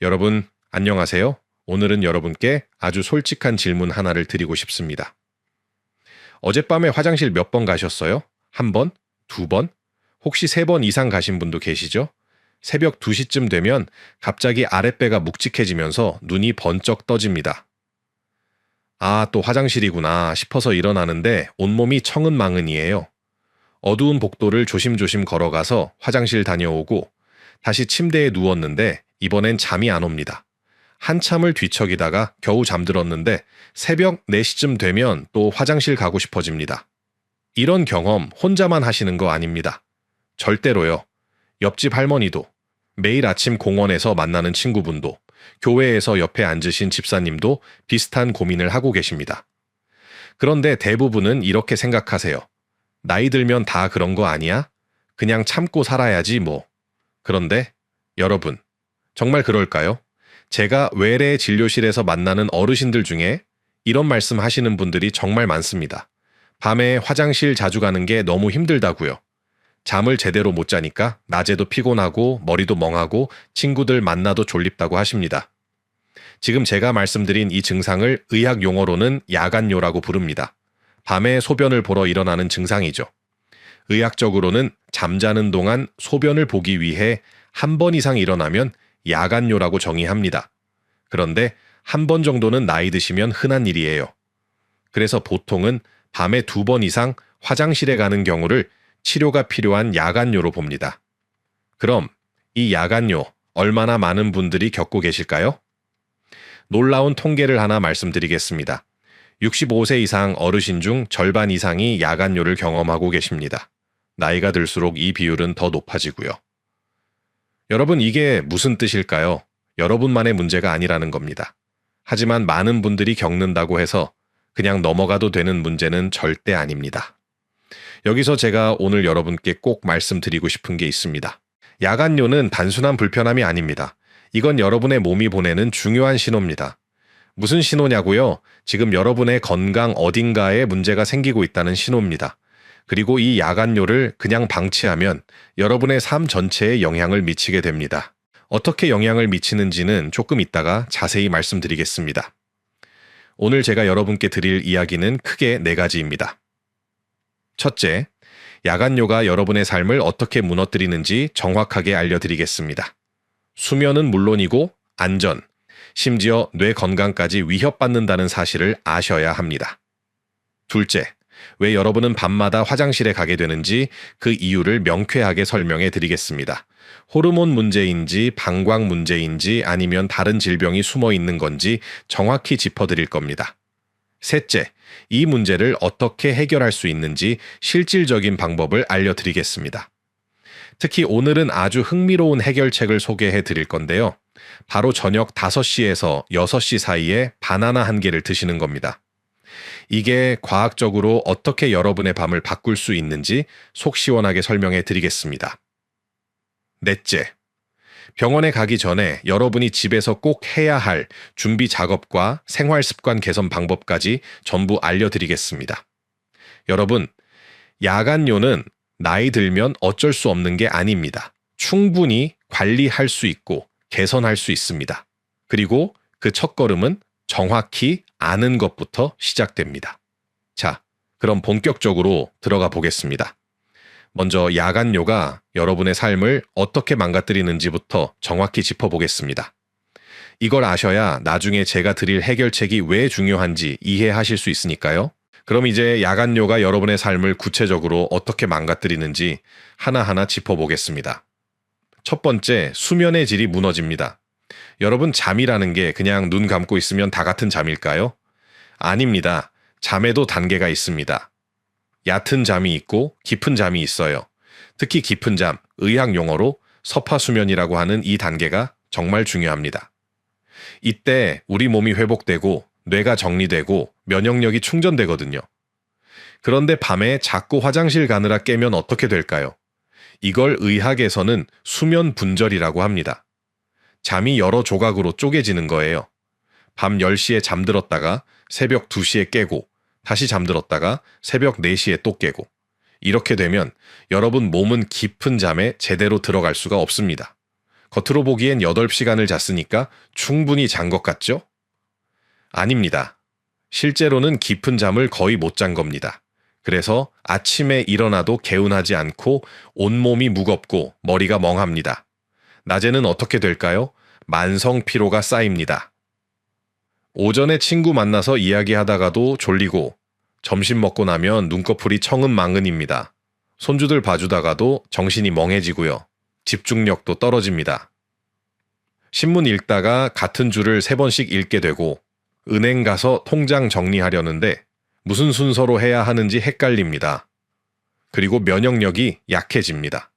여러분, 안녕하세요. 오늘은 여러분께 아주 솔직한 질문 하나를 드리고 싶습니다. 어젯밤에 화장실 몇 번 가셨어요? 한 번? 두 번? 혹시 세 번 이상 가신 분도 계시죠? 새벽 2시쯤 되면 갑자기 아랫배가 묵직해지면서 눈이 번쩍 떠집니다. 아, 또 화장실이구나 싶어서 일어나는데 온몸이 청은망은이에요. 어두운 복도를 조심조심 걸어가서 화장실 다녀오고 다시 침대에 누웠는데 이번엔 잠이 안 옵니다. 한참을 뒤척이다가 겨우 잠들었는데 새벽 4시쯤 되면 또 화장실 가고 싶어집니다. 이런 경험 혼자만 하시는 거 아닙니다. 절대로요. 옆집 할머니도, 매일 아침 공원에서 만나는 친구분도, 교회에서 옆에 앉으신 집사님도 비슷한 고민을 하고 계십니다. 그런데 대부분은 이렇게 생각하세요. 나이 들면 다 그런 거 아니야? 그냥 참고 살아야지 뭐. 그런데 여러분, 정말 그럴까요? 제가 외래 진료실에서 만나는 어르신들 중에 이런 말씀 하시는 분들이 정말 많습니다. 밤에 화장실 자주 가는 게 너무 힘들다고요. 잠을 제대로 못 자니까 낮에도 피곤하고 머리도 멍하고 친구들 만나도 졸립다고 하십니다. 지금 제가 말씀드린 이 증상을 의학 용어로는 야간요라고 부릅니다. 밤에 소변을 보러 일어나는 증상이죠. 의학적으로는 잠자는 동안 소변을 보기 위해 한 번 이상 일어나면 야간요라고 정의합니다. 그런데 한 번 정도는 나이 드시면 흔한 일이에요. 그래서 보통은 밤에 2번 이상 화장실에 가는 경우를 치료가 필요한 야간요로 봅니다. 그럼 이 야간요 얼마나 많은 분들이 겪고 계실까요? 놀라운 통계를 하나 말씀드리겠습니다. 65세 이상 어르신 중 절반 이상이 야간요를 경험하고 계십니다. 나이가 들수록 이 비율은 더 높아지고요. 여러분, 이게 무슨 뜻일까요? 여러분만의 문제가 아니라는 겁니다. 하지만 많은 분들이 겪는다고 해서 그냥 넘어가도 되는 문제는 절대 아닙니다. 여기서 제가 오늘 여러분께 꼭 말씀드리고 싶은 게 있습니다. 야간요는 단순한 불편함이 아닙니다. 이건 여러분의 몸이 보내는 중요한 신호입니다. 무슨 신호냐고요? 지금 여러분의 건강 어딘가에 문제가 생기고 있다는 신호입니다. 그리고 이 야간요를 그냥 방치하면 여러분의 삶 전체에 영향을 미치게 됩니다. 어떻게 영향을 미치는지는 조금 이따가 자세히 말씀드리겠습니다. 오늘 제가 여러분께 드릴 이야기는 크게 4가지입니다. 첫째, 야간요가 여러분의 삶을 어떻게 무너뜨리는지 정확하게 알려드리겠습니다. 수면은 물론이고 안전, 심지어 뇌 건강까지 위협받는다는 사실을 아셔야 합니다. 둘째, 왜 여러분은 밤마다 화장실에 가게 되는지 그 이유를 명쾌하게 설명해 드리겠습니다. 호르몬 문제인지 방광 문제인지 아니면 다른 질병이 숨어 있는 건지 정확히 짚어드릴 겁니다. 셋째, 이 문제를 어떻게 해결할 수 있는지 실질적인 방법을 알려드리겠습니다. 특히 오늘은 아주 흥미로운 해결책을 소개해 드릴 건데요. 바로 저녁 5시에서 6시 사이에 바나나 한 개를 드시는 겁니다. 이게 과학적으로 어떻게 여러분의 밤을 바꿀 수 있는지 속 시원하게 설명해 드리겠습니다. 넷째, 병원에 가기 전에 여러분이 집에서 꼭 해야 할 준비 작업과 생활 습관 개선 방법까지 전부 알려드리겠습니다. 여러분, 야간요는 나이 들면 어쩔 수 없는 게 아닙니다. 충분히 관리할 수 있고 개선할 수 있습니다. 그리고 그 첫걸음은 정확히 아는 것부터 시작됩니다. 자, 그럼 본격적으로 들어가 보겠습니다. 먼저 야간요가 여러분의 삶을 어떻게 망가뜨리는지부터 정확히 짚어보겠습니다. 이걸 아셔야 나중에 제가 드릴 해결책이 왜 중요한지 이해하실 수 있으니까요. 그럼 이제 야간요가 여러분의 삶을 구체적으로 어떻게 망가뜨리는지 하나하나 짚어보겠습니다. 첫 번째, 수면의 질이 무너집니다. 여러분, 잠이라는 게 그냥 눈 감고 있으면 다 같은 잠일까요? 아닙니다. 잠에도 단계가 있습니다. 얕은 잠이 있고 깊은 잠이 있어요. 특히 깊은 잠, 의학 용어로 서파수면이라고 하는 이 단계가 정말 중요합니다. 이때 우리 몸이 회복되고 뇌가 정리되고 면역력이 충전되거든요. 그런데 밤에 자꾸 화장실 가느라 깨면 어떻게 될까요? 이걸 의학에서는 수면 분절이라고 합니다. 잠이 여러 조각으로 쪼개지는 거예요. 밤 10시에 잠들었다가 새벽 2시에 깨고 다시 잠들었다가 새벽 4시에 또 깨고 이렇게 되면 여러분 몸은 깊은 잠에 제대로 들어갈 수가 없습니다. 겉으로 보기엔 8시간을 잤으니까 충분히 잔 것 같죠? 아닙니다. 실제로는 깊은 잠을 거의 못 잔 겁니다. 그래서 아침에 일어나도 개운하지 않고 온몸이 무겁고 머리가 멍합니다. 낮에는 어떻게 될까요? 만성 피로가 쌓입니다. 오전에 친구 만나서 이야기하다가도 졸리고 점심 먹고 나면 눈꺼풀이 청은망은입니다. 손주들 봐주다가도 정신이 멍해지고요. 집중력도 떨어집니다. 신문 읽다가 같은 줄을 3번씩 읽게 되고 은행 가서 통장 정리하려는데 무슨 순서로 해야 하는지 헷갈립니다. 그리고 면역력이 약해집니다.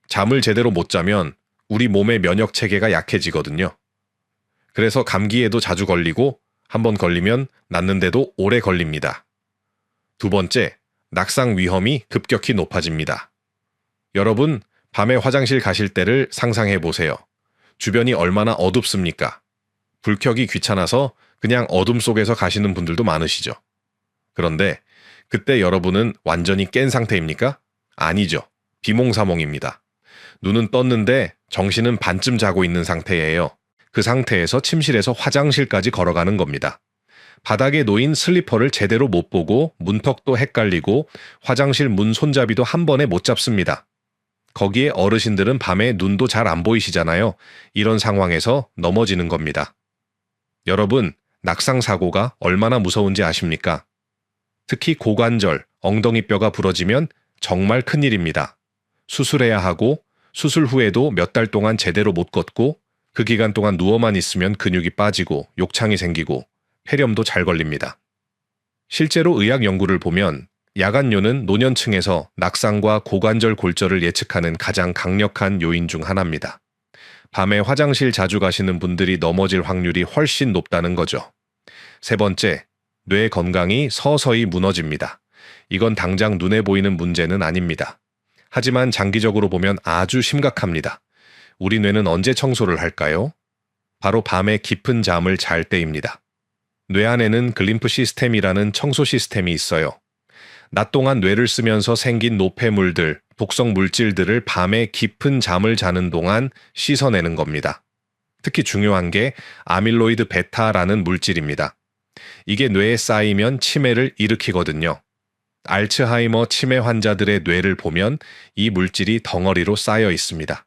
잠을 제대로 못 자면 우리 몸의 면역 체계가 약해지거든요. 그래서 감기에도 자주 걸리고 한번 걸리면 낫는데도 오래 걸립니다. 두 번째, 낙상 위험이 급격히 높아집니다. 여러분, 밤에 화장실 가실 때를 상상해 보세요. 주변이 얼마나 어둡습니까? 불 켜기 귀찮아서 그냥 어둠 속에서 가시는 분들도 많으시죠. 그런데 그때 여러분은 완전히 깬 상태입니까? 아니죠. 비몽사몽입니다. 눈은 떴는데 정신은 반쯤 자고 있는 상태예요. 그 상태에서 침실에서 화장실까지 걸어가는 겁니다. 바닥에 놓인 슬리퍼를 제대로 못 보고 문턱도 헷갈리고 화장실 문 손잡이도 한 번에 못 잡습니다. 거기에 어르신들은 밤에 눈도 잘 안 보이시잖아요. 이런 상황에서 넘어지는 겁니다. 여러분, 낙상사고가 얼마나 무서운지 아십니까? 특히 고관절, 엉덩이뼈가 부러지면 정말 큰일입니다. 수술해야 하고 수술 후에도 몇 달 동안 제대로 못 걷고 그 기간 동안 누워만 있으면 근육이 빠지고 욕창이 생기고 폐렴도 잘 걸립니다. 실제로 의학 연구를 보면 야간뇨는 노년층에서 낙상과 고관절 골절을 예측하는 가장 강력한 요인 중 하나입니다. 밤에 화장실 자주 가시는 분들이 넘어질 확률이 훨씬 높다는 거죠. 세 번째, 뇌 건강이 서서히 무너집니다. 이건 당장 눈에 보이는 문제는 아닙니다. 하지만 장기적으로 보면 아주 심각합니다. 우리 뇌는 언제 청소를 할까요? 바로 밤에 깊은 잠을 잘 때입니다. 뇌 안에는 글림프 시스템이라는 청소 시스템이 있어요. 낮 동안 뇌를 쓰면서 생긴 노폐물들, 독성 물질들을 밤에 깊은 잠을 자는 동안 씻어내는 겁니다. 특히 중요한 게 아밀로이드 베타라는 물질입니다. 이게 뇌에 쌓이면 치매를 일으키거든요. 알츠하이머 치매 환자들의 뇌를 보면 이 물질이 덩어리로 쌓여 있습니다.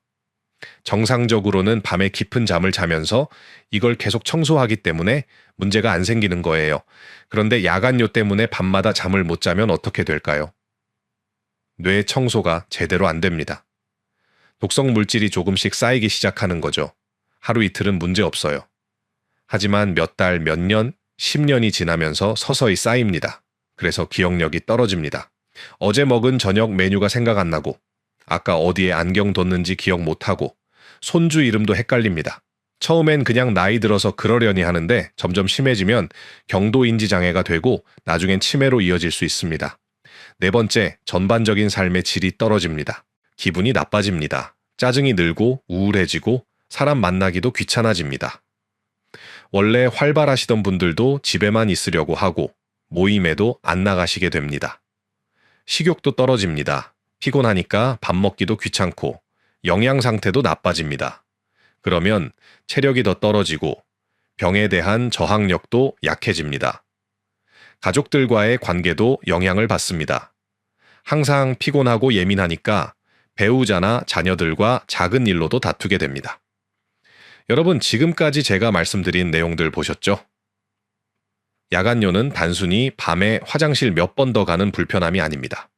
정상적으로는 밤에 깊은 잠을 자면서 이걸 계속 청소하기 때문에 문제가 안 생기는 거예요. 그런데 야간뇨 때문에 밤마다 잠을 못 자면 어떻게 될까요? 뇌 청소가 제대로 안 됩니다. 독성 물질이 조금씩 쌓이기 시작하는 거죠. 하루 이틀은 문제 없어요. 하지만 몇 달, 몇 년, 10년이 지나면서 서서히 쌓입니다. 그래서 기억력이 떨어집니다. 어제 먹은 저녁 메뉴가 생각 안 나고 아까 어디에 안경 뒀는지 기억 못하고 손주 이름도 헷갈립니다. 처음엔 그냥 나이 들어서 그러려니 하는데 점점 심해지면 경도인지 장애가 되고 나중엔 치매로 이어질 수 있습니다. 네 번째, 전반적인 삶의 질이 떨어집니다. 기분이 나빠집니다. 짜증이 늘고 우울해지고 사람 만나기도 귀찮아집니다. 원래 활발하시던 분들도 집에만 있으려고 하고 모임에도 안 나가시게 됩니다. 식욕도 떨어집니다. 피곤하니까 밥 먹기도 귀찮고 영양 상태도 나빠집니다. 그러면 체력이 더 떨어지고 병에 대한 저항력도 약해집니다. 가족들과의 관계도 영향을 받습니다. 항상 피곤하고 예민하니까 배우자나 자녀들과 작은 일로도 다투게 됩니다. 여러분, 지금까지 제가 말씀드린 내용들 보셨죠? 야간뇨는 단순히 밤에 화장실 몇 번 더 가는 불편함이 아닙니다.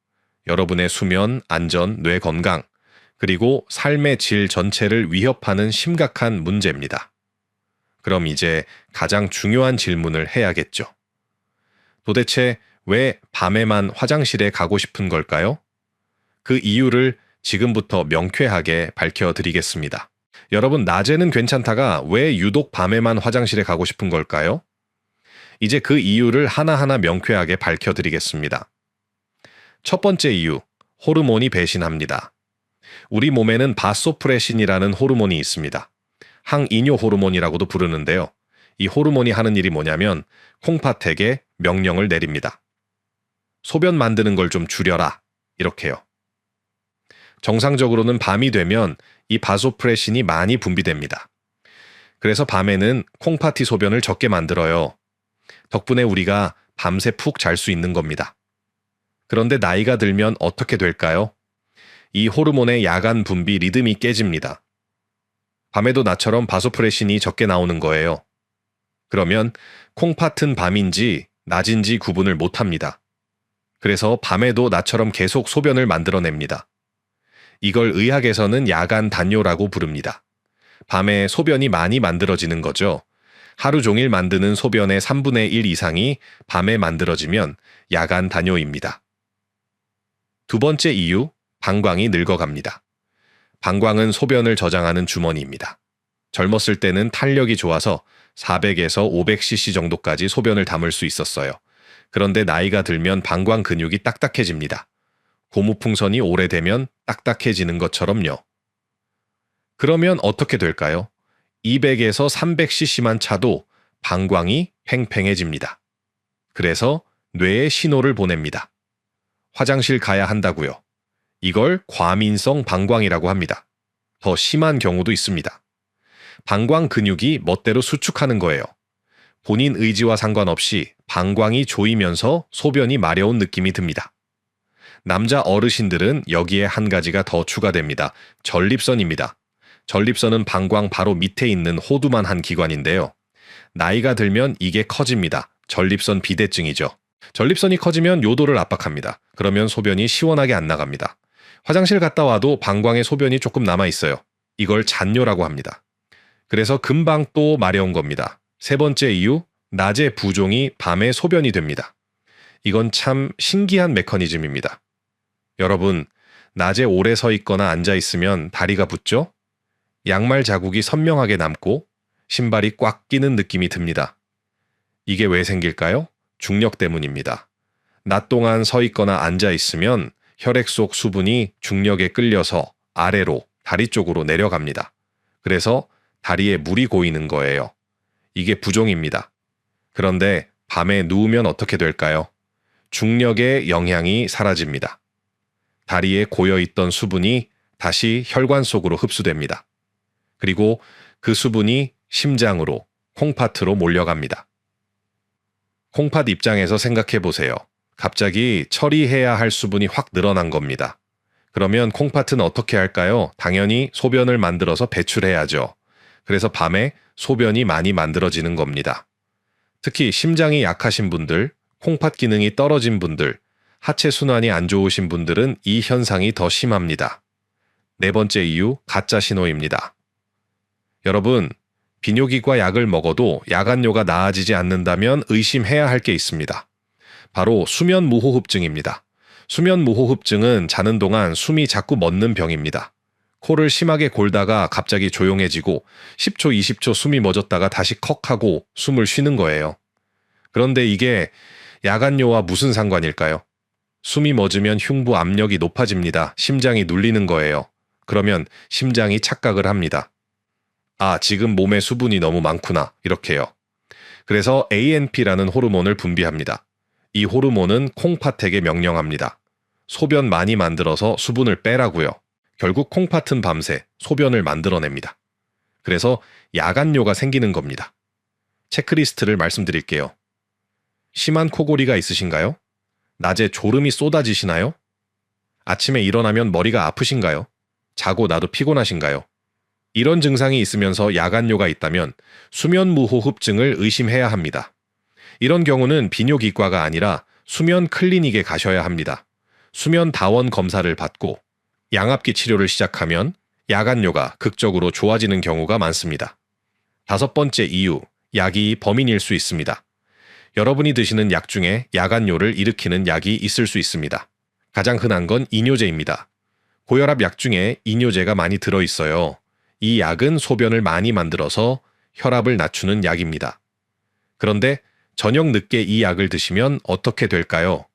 여러분의 수면, 안전, 뇌 건강, 그리고 삶의 질 전체를 위협하는 심각한 문제입니다. 그럼 이제 가장 중요한 질문을 해야겠죠. 도대체 왜 밤에만 화장실에 가고 싶은 걸까요? 그 이유를 지금부터 명쾌하게 밝혀드리겠습니다. 여러분, 낮에는 괜찮다가 왜 유독 밤에만 화장실에 가고 싶은 걸까요? 이제 그 이유를 하나하나 명쾌하게 밝혀드리겠습니다. 첫 번째 이유, 호르몬이 배신합니다. 우리 몸에는 바소프레신이라는 호르몬이 있습니다. 항이뇨 호르몬이라고도 부르는데요. 이 호르몬이 하는 일이 뭐냐면 콩팥에게 명령을 내립니다. 소변 만드는 걸 좀 줄여라. 이렇게요. 정상적으로는 밤이 되면 이 바소프레신이 많이 분비됩니다. 그래서 밤에는 콩팥이 소변을 적게 만들어요. 덕분에 우리가 밤새 푹 잘 수 있는 겁니다. 그런데 나이가 들면 어떻게 될까요? 이 호르몬의 야간 분비 리듬이 깨집니다. 밤에도 나처럼 바소프레신이 적게 나오는 거예요. 그러면 콩팥은 밤인지 낮인지 구분을 못합니다. 그래서 밤에도 나처럼 계속 소변을 만들어냅니다. 이걸 의학에서는 야간 단뇨라고 부릅니다. 밤에 소변이 많이 만들어지는 거죠. 하루 종일 만드는 소변의 3분의 1 이상이 밤에 만들어지면 야간 단뇨입니다. 두 번째 이유, 방광이 늙어갑니다. 방광은 소변을 저장하는 주머니입니다. 젊었을 때는 탄력이 좋아서 400에서 500cc 정도까지 소변을 담을 수 있었어요. 그런데 나이가 들면 방광 근육이 딱딱해집니다. 고무풍선이 오래되면 딱딱해지는 것처럼요. 그러면 어떻게 될까요? 200에서 300cc만 차도 방광이 팽팽해집니다. 그래서 뇌에 신호를 보냅니다. 화장실 가야 한다고요. 이걸 과민성 방광이라고 합니다. 더 심한 경우도 있습니다. 방광 근육이 멋대로 수축하는 거예요. 본인 의지와 상관없이 방광이 조이면서 소변이 마려운 느낌이 듭니다. 남자 어르신들은 여기에 한 가지가 더 추가됩니다. 전립선입니다. 전립선은 방광 바로 밑에 있는 호두만한 기관인데요. 나이가 들면 이게 커집니다. 전립선 비대증이죠. 전립선이 커지면 요도를 압박합니다. 그러면 소변이 시원하게 안 나갑니다. 화장실 갔다 와도 방광에 소변이 조금 남아있어요. 이걸 잔뇨라고 합니다. 그래서 금방 또 마려운 겁니다. 세 번째 이유, 낮에 부종이 밤에 소변이 됩니다. 이건 참 신기한 메커니즘입니다. 여러분, 낮에 오래 서 있거나 앉아 있으면 다리가 붓죠? 양말 자국이 선명하게 남고 신발이 꽉 끼는 느낌이 듭니다. 이게 왜 생길까요? 중력 때문입니다. 낮 동안 서 있거나 앉아 있으면 혈액 속 수분이 중력에 끌려서 아래로 다리 쪽으로 내려갑니다. 그래서 다리에 물이 고이는 거예요. 이게 부종입니다. 그런데 밤에 누우면 어떻게 될까요? 중력의 영향이 사라집니다. 다리에 고여있던 수분이 다시 혈관 속으로 흡수됩니다. 그리고 그 수분이 심장으로, 콩팥으로 몰려갑니다. 콩팥 입장에서 생각해 보세요. 갑자기 처리해야 할 수분이 확 늘어난 겁니다. 그러면 콩팥은 어떻게 할까요? 당연히 소변을 만들어서 배출해야죠. 그래서 밤에 소변이 많이 만들어지는 겁니다. 특히 심장이 약하신 분들, 콩팥 기능이 떨어진 분들, 하체 순환이 안 좋으신 분들은 이 현상이 더 심합니다. 네 번째 이유, 가짜 신호입니다. 여러분, 비뇨기과 약을 먹어도 야간뇨가 나아지지 않는다면 의심해야 할 게 있습니다. 바로 수면무호흡증입니다. 수면무호흡증은 자는 동안 숨이 자꾸 멎는 병입니다. 코를 심하게 골다가 갑자기 조용해지고 10초, 20초 숨이 멎었다가 다시 컥 하고 숨을 쉬는 거예요. 그런데 이게 야간뇨와 무슨 상관일까요? 숨이 멎으면 흉부 압력이 높아집니다. 심장이 눌리는 거예요. 그러면 심장이 착각을 합니다. 아, 지금 몸에 수분이 너무 많구나. 이렇게요. 그래서 ANP라는 호르몬을 분비합니다. 이 호르몬은 콩팥에게 명령합니다. 소변 많이 만들어서 수분을 빼라고요. 결국 콩팥은 밤새 소변을 만들어냅니다. 그래서 야간뇨가 생기는 겁니다. 체크리스트를 말씀드릴게요. 심한 코골이가 있으신가요? 낮에 졸음이 쏟아지시나요? 아침에 일어나면 머리가 아프신가요? 자고 나도 피곤하신가요? 이런 증상이 있으면서 야간뇨가 있다면 수면무호흡증을 의심해야 합니다. 이런 경우는 비뇨기과가 아니라 수면 클리닉에 가셔야 합니다. 수면 다원 검사를 받고 양압기 치료를 시작하면 야간뇨가 극적으로 좋아지는 경우가 많습니다. 다섯 번째 이유, 약이 범인일 수 있습니다. 여러분이 드시는 약 중에 야간뇨를 일으키는 약이 있을 수 있습니다. 가장 흔한 건 이뇨제입니다. 고혈압 약 중에 이뇨제가 많이 들어있어요. 이 약은 소변을 많이 만들어서 혈압을 낮추는 약입니다. 그런데 저녁 늦게 이 약을 드시면 어떻게 될까요?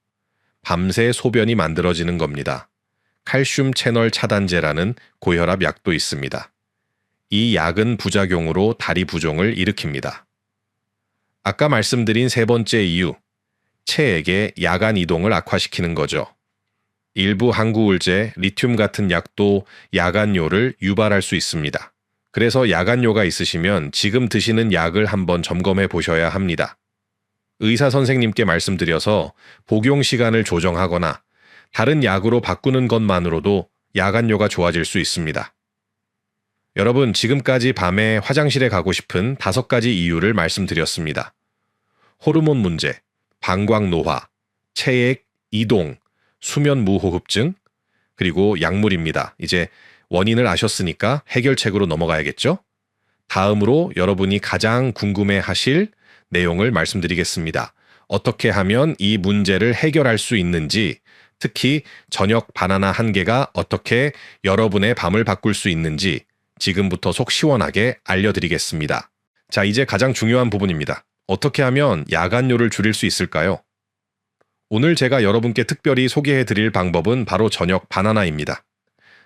밤새 소변이 만들어지는 겁니다. 칼슘 채널 차단제라는 고혈압 약도 있습니다. 이 약은 부작용으로 다리 부종을 일으킵니다. 아까 말씀드린 세 번째 이유, 체액의 야간 이동을 악화시키는 거죠. 일부 항구울제, 리튬 같은 약도 야간뇨를 유발할 수 있습니다. 그래서 야간뇨가 있으시면 지금 드시는 약을 한번 점검해 보셔야 합니다. 의사 선생님께 말씀드려서 복용 시간을 조정하거나 다른 약으로 바꾸는 것만으로도 야간뇨가 좋아질 수 있습니다. 여러분, 지금까지 밤에 화장실에 가고 싶은 5가지 이유를 말씀드렸습니다. 호르몬 문제, 방광 노화, 체액, 이동, 수면 무호흡증, 그리고 약물입니다. 이제 원인을 아셨으니까 해결책으로 넘어가야겠죠? 다음으로 여러분이 가장 궁금해하실 내용을 말씀드리겠습니다. 어떻게 하면 이 문제를 해결할 수 있는지, 특히 저녁 바나나 1개가 어떻게 여러분의 밤을 바꿀 수 있는지 지금부터 속 시원하게 알려드리겠습니다. 자, 이제 가장 중요한 부분입니다. 어떻게 하면 야간뇨를 줄일 수 있을까요? 오늘 제가 여러분께 특별히 소개해 드릴 방법은 바로 저녁 바나나입니다.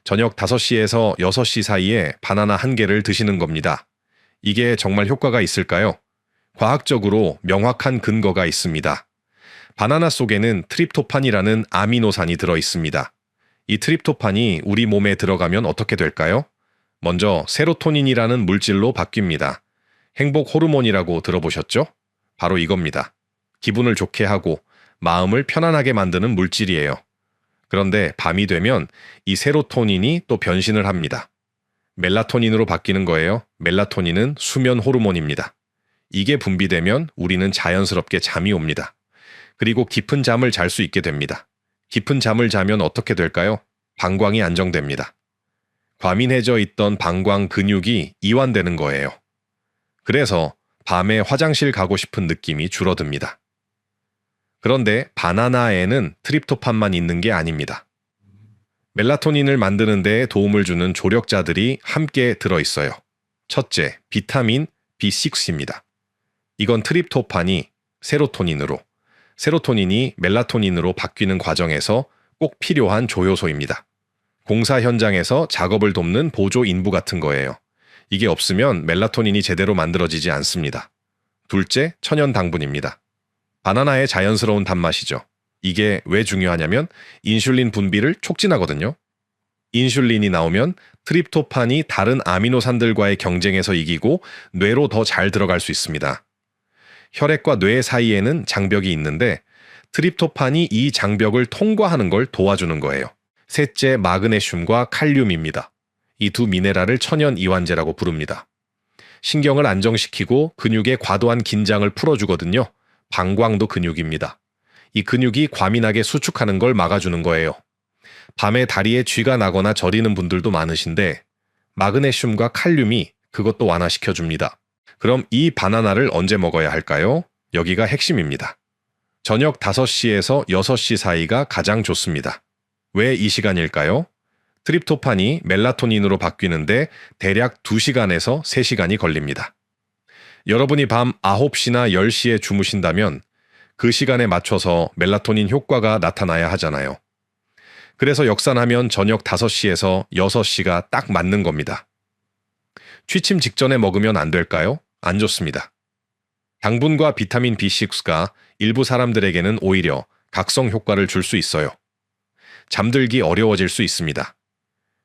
저녁 5시에서 6시 사이에 바나나 1개를 드시는 겁니다. 이게 정말 효과가 있을까요? 과학적으로 명확한 근거가 있습니다. 바나나 속에는 트립토판이라는 아미노산이 들어 있습니다. 이 트립토판이 우리 몸에 들어가면 어떻게 될까요? 먼저 세로토닌이라는 물질로 바뀝니다. 행복 호르몬이라고 들어보셨죠? 바로 이겁니다. 기분을 좋게 하고 마음을 편안하게 만드는 물질이에요. 그런데 밤이 되면 이 세로토닌이 또 변신을 합니다. 멜라토닌으로 바뀌는 거예요. 멜라토닌은 수면 호르몬입니다. 이게 분비되면 우리는 자연스럽게 잠이 옵니다. 그리고 깊은 잠을 잘 수 있게 됩니다. 깊은 잠을 자면 어떻게 될까요? 방광이 안정됩니다. 과민해져 있던 방광 근육이 이완되는 거예요. 그래서 밤에 화장실 가고 싶은 느낌이 줄어듭니다. 그런데 바나나에는 트립토판만 있는 게 아닙니다. 멜라토닌을 만드는 데 도움을 주는 조력자들이 함께 들어있어요. 첫째, 비타민 B6입니다. 이건 트립토판이 세로토닌이 멜라토닌으로 바뀌는 과정에서 꼭 필요한 조효소입니다. 공사 현장에서 작업을 돕는 보조 인부 같은 거예요. 이게 없으면 멜라토닌이 제대로 만들어지지 않습니다. 둘째, 천연 당분입니다. 바나나의 자연스러운 단맛이죠. 이게 왜 중요하냐면 인슐린 분비를 촉진하거든요. 인슐린이 나오면 트립토판이 다른 아미노산들과의 경쟁에서 이기고 뇌로 더 잘 들어갈 수 있습니다. 혈액과 뇌 사이에는 장벽이 있는데 트립토판이 이 장벽을 통과하는 걸 도와주는 거예요. 셋째, 마그네슘과 칼륨입니다. 이 두 미네랄을 천연 이완제라고 부릅니다. 신경을 안정시키고 근육의 과도한 긴장을 풀어주거든요. 방광도 근육입니다. 이 근육이 과민하게 수축하는 걸 막아주는 거예요. 밤에 다리에 쥐가 나거나 저리는 분들도 많으신데 마그네슘과 칼륨이 그것도 완화시켜줍니다. 그럼 이 바나나를 언제 먹어야 할까요? 여기가 핵심입니다. 저녁 5시에서 6시 사이가 가장 좋습니다. 왜 이 시간일까요? 트립토판이 멜라토닌으로 바뀌는데 대략 2시간에서 3시간이 걸립니다. 여러분이 밤 9시나 10시에 주무신다면 그 시간에 맞춰서 멜라토닌 효과가 나타나야 하잖아요. 그래서 역산하면 저녁 5시에서 6시가 딱 맞는 겁니다. 취침 직전에 먹으면 안 될까요? 안 좋습니다. 당분과 비타민 B6가 일부 사람들에게는 오히려 각성 효과를 줄 수 있어요. 잠들기 어려워질 수 있습니다.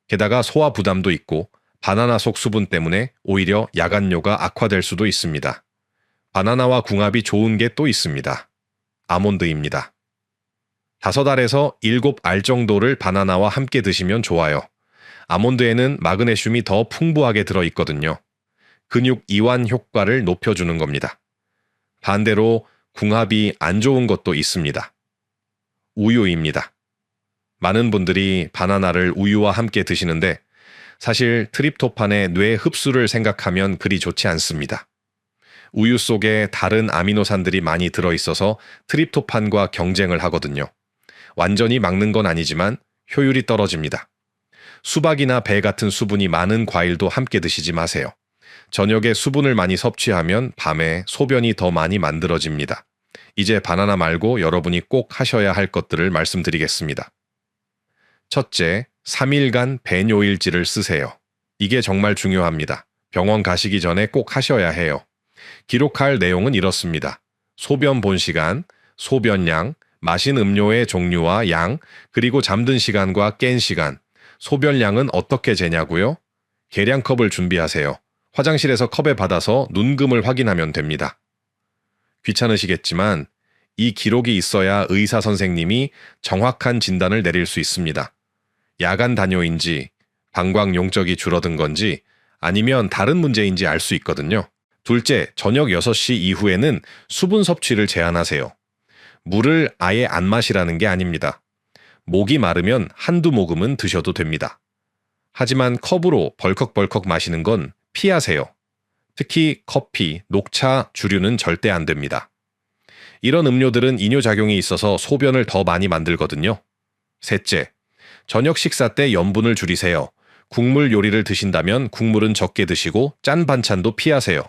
게다가 소화 부담도 있고 바나나 속 수분 때문에 오히려 야간뇨가 악화될 수도 있습니다. 바나나와 궁합이 좋은 게 또 있습니다. 아몬드입니다. 5알에서 7알 정도를 바나나와 함께 드시면 좋아요. 아몬드에는 마그네슘이 더 풍부하게 들어있거든요. 근육 이완 효과를 높여주는 겁니다. 반대로 궁합이 안 좋은 것도 있습니다. 우유입니다. 많은 분들이 바나나를 우유와 함께 드시는데 사실 트립토판의 뇌 흡수를 생각하면 그리 좋지 않습니다. 우유 속에 다른 아미노산들이 많이 들어있어서 트립토판과 경쟁을 하거든요. 완전히 막는 건 아니지만 효율이 떨어집니다. 수박이나 배 같은 수분이 많은 과일도 함께 드시지 마세요. 저녁에 수분을 많이 섭취하면 밤에 소변이 더 많이 만들어집니다. 이제 바나나 말고 여러분이 꼭 하셔야 할 것들을 말씀드리겠습니다. 첫째, 3일간 배뇨일지를 쓰세요. 이게 정말 중요합니다. 병원 가시기 전에 꼭 하셔야 해요. 기록할 내용은 이렇습니다. 소변 본 시간, 소변량, 마신 음료의 종류와 양, 그리고 잠든 시간과 깬 시간, 소변량은 어떻게 재냐고요? 계량컵을 준비하세요. 화장실에서 컵에 받아서 눈금을 확인하면 됩니다. 귀찮으시겠지만 이 기록이 있어야 의사 선생님이 정확한 진단을 내릴 수 있습니다. 야간 단뇨인지, 방광 용적이 줄어든 건지, 아니면 다른 문제인지 알 수 있거든요. 둘째, 저녁 6시 이후에는 수분 섭취를 제한하세요. 물을 아예 안 마시라는 게 아닙니다. 목이 마르면 한두 모금은 드셔도 됩니다. 하지만 컵으로 벌컥벌컥 마시는 건 피하세요. 특히 커피, 녹차, 주류는 절대 안 됩니다. 이런 음료들은 이뇨작용이 있어서 소변을 더 많이 만들거든요. 셋째, 저녁 식사 때 염분을 줄이세요. 국물 요리를 드신다면 국물은 적게 드시고 짠 반찬도 피하세요.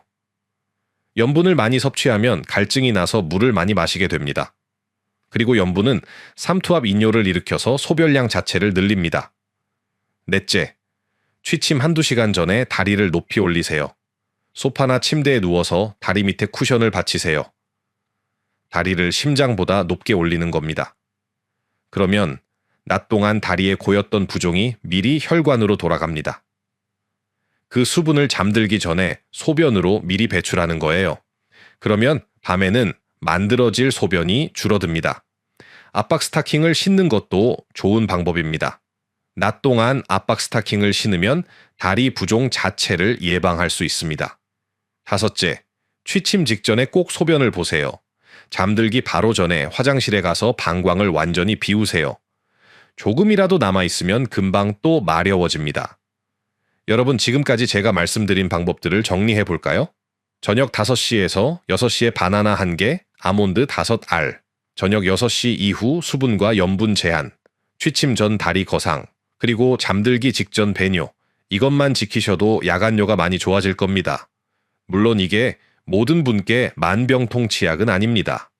염분을 많이 섭취하면 갈증이 나서 물을 많이 마시게 됩니다. 그리고 염분은 삼투압 인뇨를 일으켜서 소변량 자체를 늘립니다. 넷째, 취침 한두 시간 전에 다리를 높이 올리세요. 소파나 침대에 누워서 다리 밑에 쿠션을 받치세요. 다리를 심장보다 높게 올리는 겁니다. 그러면 낮 동안 다리에 고였던 부종이 미리 혈관으로 돌아갑니다. 그 수분을 잠들기 전에 소변으로 미리 배출하는 거예요. 그러면 밤에는 만들어질 소변이 줄어듭니다. 압박 스타킹을 신는 것도 좋은 방법입니다. 낮 동안 압박 스타킹을 신으면 다리 부종 자체를 예방할 수 있습니다. 다섯째, 취침 직전에 꼭 소변을 보세요. 잠들기 바로 전에 화장실에 가서 방광을 완전히 비우세요. 조금이라도 남아있으면 금방 또 마려워집니다. 여러분, 지금까지 제가 말씀드린 방법들을 정리해 볼까요? 저녁 5시에서 6시에 바나나 1개, 아몬드 5알, 저녁 6시 이후 수분과 염분 제한, 취침 전 다리 거상, 그리고 잠들기 직전 배뇨, 이것만 지키셔도 야간뇨가 많이 좋아질 겁니다. 물론 이게 모든 분께 만병통치약은 아닙니다.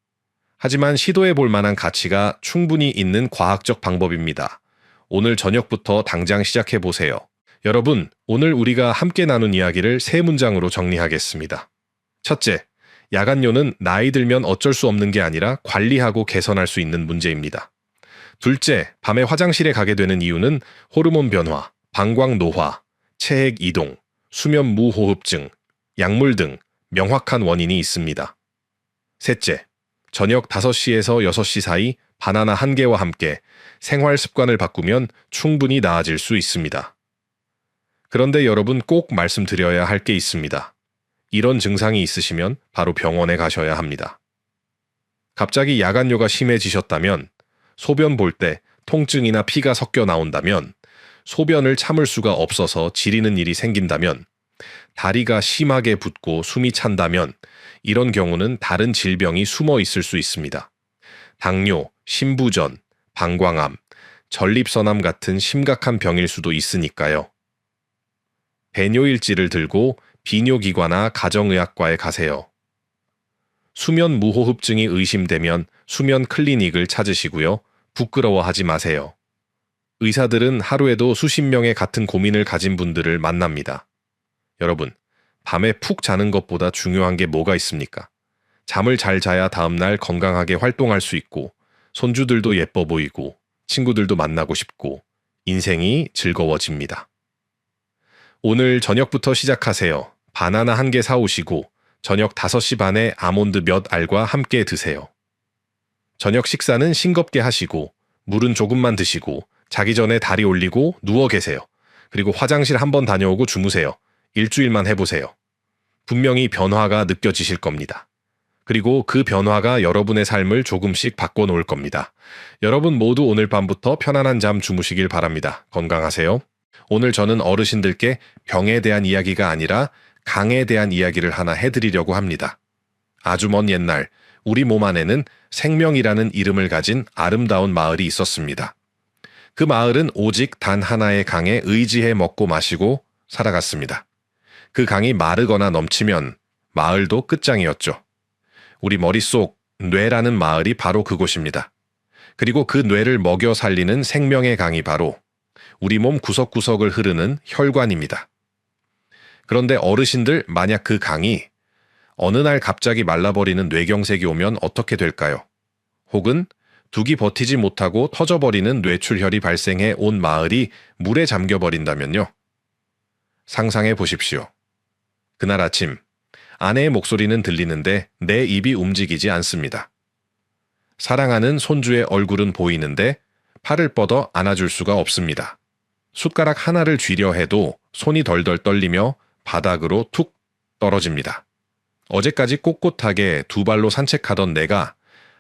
하지만 시도해 볼 만한 가치가 충분히 있는 과학적 방법입니다. 오늘 저녁부터 당장 시작해 보세요. 여러분, 오늘 우리가 함께 나눈 이야기를 3문장으로 정리하겠습니다. 첫째, 야간뇨는 나이 들면 어쩔 수 없는 게 아니라 관리하고 개선할 수 있는 문제입니다. 둘째, 밤에 화장실에 가게 되는 이유는 호르몬 변화, 방광 노화, 체액 이동, 수면 무호흡증, 약물 등 명확한 원인이 있습니다. 셋째, 저녁 5시에서 6시 사이 바나나 1개와 함께 생활 습관을 바꾸면 충분히 나아질 수 있습니다. 그런데 여러분, 꼭 말씀드려야 할 게 있습니다. 이런 증상이 있으시면 바로 병원에 가셔야 합니다. 갑자기 야간뇨가 심해지셨다면, 소변 볼 때 통증이나 피가 섞여 나온다면, 소변을 참을 수가 없어서 지리는 일이 생긴다면, 다리가 심하게 붓고 숨이 찬다면 이런 경우는 다른 질병이 숨어 있을 수 있습니다. 당뇨, 심부전, 방광암, 전립선암 같은 심각한 병일 수도 있으니까요. 배뇨일지를 들고 비뇨기과나 가정의학과에 가세요. 수면 무호흡증이 의심되면 수면 클리닉을 찾으시고요. 부끄러워하지 마세요. 의사들은 하루에도 수십 명의 같은 고민을 가진 분들을 만납니다. 여러분, 밤에 푹 자는 것보다 중요한 게 뭐가 있습니까? 잠을 잘 자야 다음날 건강하게 활동할 수 있고, 손주들도 예뻐 보이고, 친구들도 만나고 싶고, 인생이 즐거워집니다. 오늘 저녁부터 시작하세요. 바나나 1개 사오시고, 저녁 5시 반에 아몬드 몇 알과 함께 드세요. 저녁 식사는 싱겁게 하시고, 물은 조금만 드시고, 자기 전에 다리 올리고 누워 계세요. 그리고 화장실 한번 다녀오고 주무세요. 일주일만 해보세요. 분명히 변화가 느껴지실 겁니다. 그리고 그 변화가 여러분의 삶을 조금씩 바꿔놓을 겁니다. 여러분 모두 오늘 밤부터 편안한 잠 주무시길 바랍니다. 건강하세요. 오늘 저는 어르신들께 병에 대한 이야기가 아니라 강에 대한 이야기를 하나 해드리려고 합니다. 아주 먼 옛날 우리 몸 안에는 생명이라는 이름을 가진 아름다운 마을이 있었습니다. 그 마을은 오직 단 하나의 강에 의지해 먹고 마시고 살아갔습니다. 그 강이 마르거나 넘치면 마을도 끝장이었죠. 우리 머릿속 뇌라는 마을이 바로 그곳입니다. 그리고 그 뇌를 먹여 살리는 생명의 강이 바로 우리 몸 구석구석을 흐르는 혈관입니다. 그런데 어르신들, 만약 그 강이 어느 날 갑자기 말라버리는 뇌경색이 오면 어떻게 될까요? 혹은 두기 버티지 못하고 터져버리는 뇌출혈이 발생해 온 마을이 물에 잠겨버린다면요. 상상해 보십시오. 그날 아침, 아내의 목소리는 들리는데 내 입이 움직이지 않습니다. 사랑하는 손주의 얼굴은 보이는데 팔을 뻗어 안아줄 수가 없습니다. 숟가락 하나를 쥐려 해도 손이 덜덜 떨리며 바닥으로 툭 떨어집니다. 어제까지 꼿꼿하게 두 발로 산책하던 내가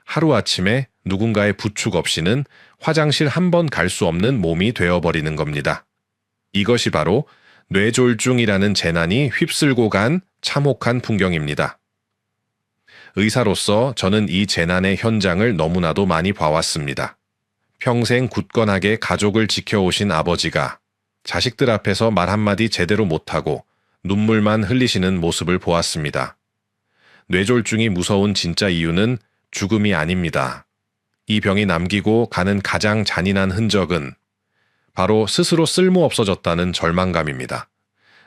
하루아침에 누군가의 부축 없이는 화장실 한 번 갈 수 없는 몸이 되어버리는 겁니다. 이것이 바로 뇌졸중이라는 재난이 휩쓸고 간 참혹한 풍경입니다. 의사로서 저는 이 재난의 현장을 너무나도 많이 봐왔습니다. 평생 굳건하게 가족을 지켜오신 아버지가 자식들 앞에서 말 한마디 제대로 못하고 눈물만 흘리시는 모습을 보았습니다. 뇌졸중이 무서운 진짜 이유는 죽음이 아닙니다. 이 병이 남기고 가는 가장 잔인한 흔적은 바로 스스로 쓸모없어졌다는 절망감입니다.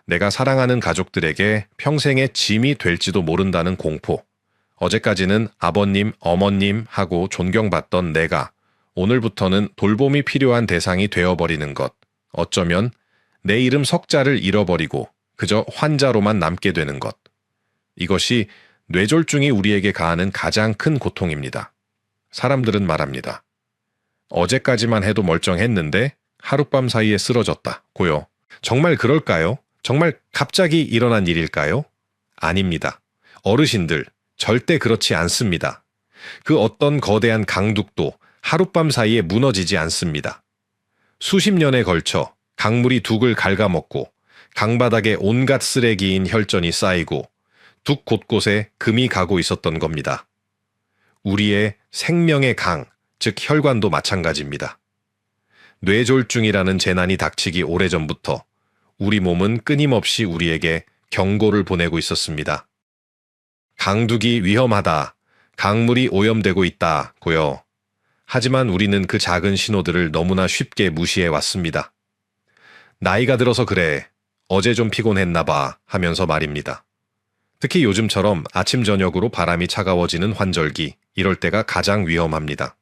내가 사랑하는 가족들에게 평생의 짐이 될지도 모른다는 공포. 어제까지는 아버님, 어머님 하고 존경받던 내가 오늘부터는 돌봄이 필요한 대상이 되어버리는 것. 어쩌면 내 이름 석자를 잃어버리고 그저 환자로만 남게 되는 것. 이것이 뇌졸중이 우리에게 가하는 가장 큰 고통입니다. 사람들은 말합니다. 어제까지만 해도 멀쩡했는데 하룻밤 사이에 쓰러졌다고요. 정말 그럴까요? 정말 갑자기 일어난 일일까요? 아닙니다. 어르신들, 절대 그렇지 않습니다. 그 어떤 거대한 강둑도 하룻밤 사이에 무너지지 않습니다. 수십 년에 걸쳐 강물이 둑을 갉아먹고 강바닥에 온갖 쓰레기인 혈전이 쌓이고 둑 곳곳에 금이 가고 있었던 겁니다. 우리의 생명의 강, 즉 혈관도 마찬가지입니다. 뇌졸중이라는 재난이 닥치기 오래전부터 우리 몸은 끊임없이 우리에게 경고를 보내고 있었습니다. 강둑이 위험하다, 강물이 오염되고 있다고요. 하지만 우리는 그 작은 신호들을 너무나 쉽게 무시해 왔습니다. 나이가 들어서 그래, 어제 좀 피곤했나 봐 하면서 말입니다. 특히 요즘처럼 아침 저녁으로 바람이 차가워지는 환절기, 이럴 때가 가장 위험합니다.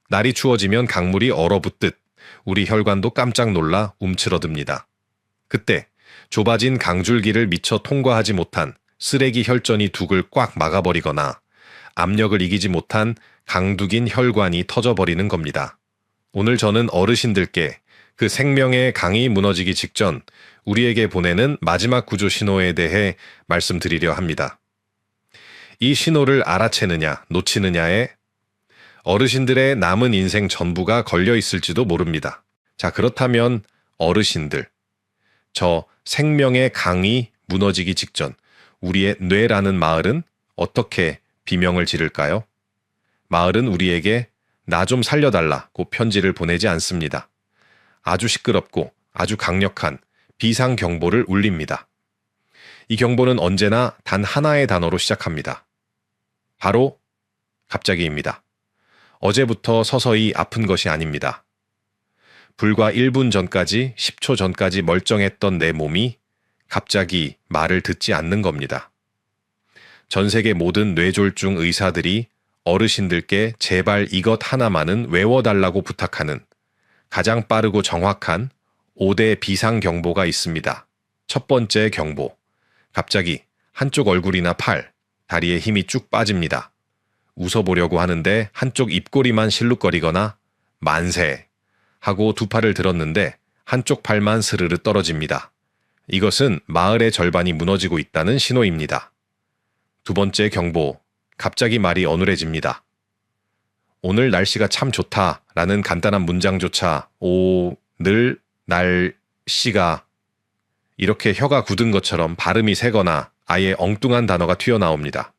날이 추워지면 강물이 얼어붙듯 우리 혈관도 깜짝 놀라 움츠러듭니다. 그때 좁아진 강줄기를 미처 통과하지 못한 쓰레기 혈전이 둑을 꽉 막아버리거나 압력을 이기지 못한 강둑인 혈관이 터져버리는 겁니다. 오늘 저는 어르신들께 그 생명의 강이 무너지기 직전 우리에게 보내는 마지막 구조 신호에 대해 말씀드리려 합니다. 이 신호를 알아채느냐, 놓치느냐에 어르신들의 남은 인생 전부가 걸려 있을지도 모릅니다. 자, 그렇다면 어르신들, 저 생명의 강이 무너지기 직전 우리의 뇌라는 마을은 어떻게 비명을 지를까요? 마을은 우리에게 나 좀 살려달라고 편지를 보내지 않습니다. 아주 시끄럽고 아주 강력한 비상경보를 울립니다. 이 경보는 언제나 단 하나의 단어로 시작합니다. 바로 갑자기입니다. 어제부터 서서히 아픈 것이 아닙니다. 불과 1분 전까지 10초 전까지 멀쩡했던 내 몸이 갑자기 말을 듣지 않는 겁니다. 전 세계 모든 뇌졸중 의사들이 어르신들께 제발 이것 하나만은 외워달라고 부탁하는 가장 빠르고 정확한 5대 비상경보가 있습니다. 첫 번째 경보. 갑자기 한쪽 얼굴이나 팔, 다리에 힘이 쭉 빠집니다. 웃어보려고 하는데 한쪽 입꼬리만 실룩거리거나 만세 하고 두 팔을 들었는데 한쪽 팔만 스르르 떨어집니다. 이것은 마을의 절반이 무너지고 있다는 신호입니다. 두 번째 경보. 갑자기 말이 어눌해집니다. 오늘 날씨가 참 좋다라는 간단한 문장조차 오늘 날씨가 이렇게 혀가 굳은 것처럼 발음이 새거나 아예 엉뚱한 단어가 튀어나옵니다.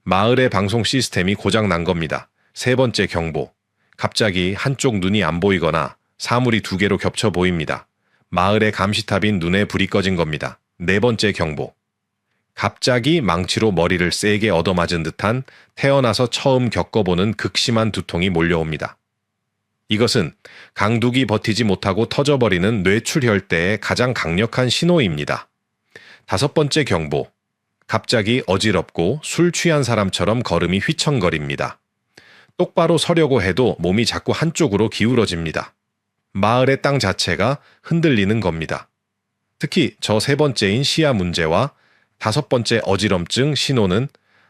마을의 방송 시스템이 고장난 겁니다. 세 번째 경보. 갑자기 한쪽 눈이 안 보이거나 사물이 두 개로 겹쳐 보입니다. 마을의 감시탑인 눈에 불이 꺼진 겁니다. 네 번째 경보. 갑자기 망치로 머리를 세게 얻어맞은 듯한 태어나서 처음 겪어보는 극심한 두통이 몰려옵니다. 이것은 강둑이 버티지 못하고 터져버리는 뇌출혈 때의 가장 강력한 신호입니다. 다섯 번째 경보. 갑자기 어지럽고 술 취한 사람처럼 걸음이 휘청거립니다. 똑바로 서려고 해도 몸이 자꾸 한쪽으로 기울어집니다. 마을의 땅 자체가 흔들리는 겁니다. 특히 저 세 번째인 시야 문제와 다섯 번째 어지럼증 신호는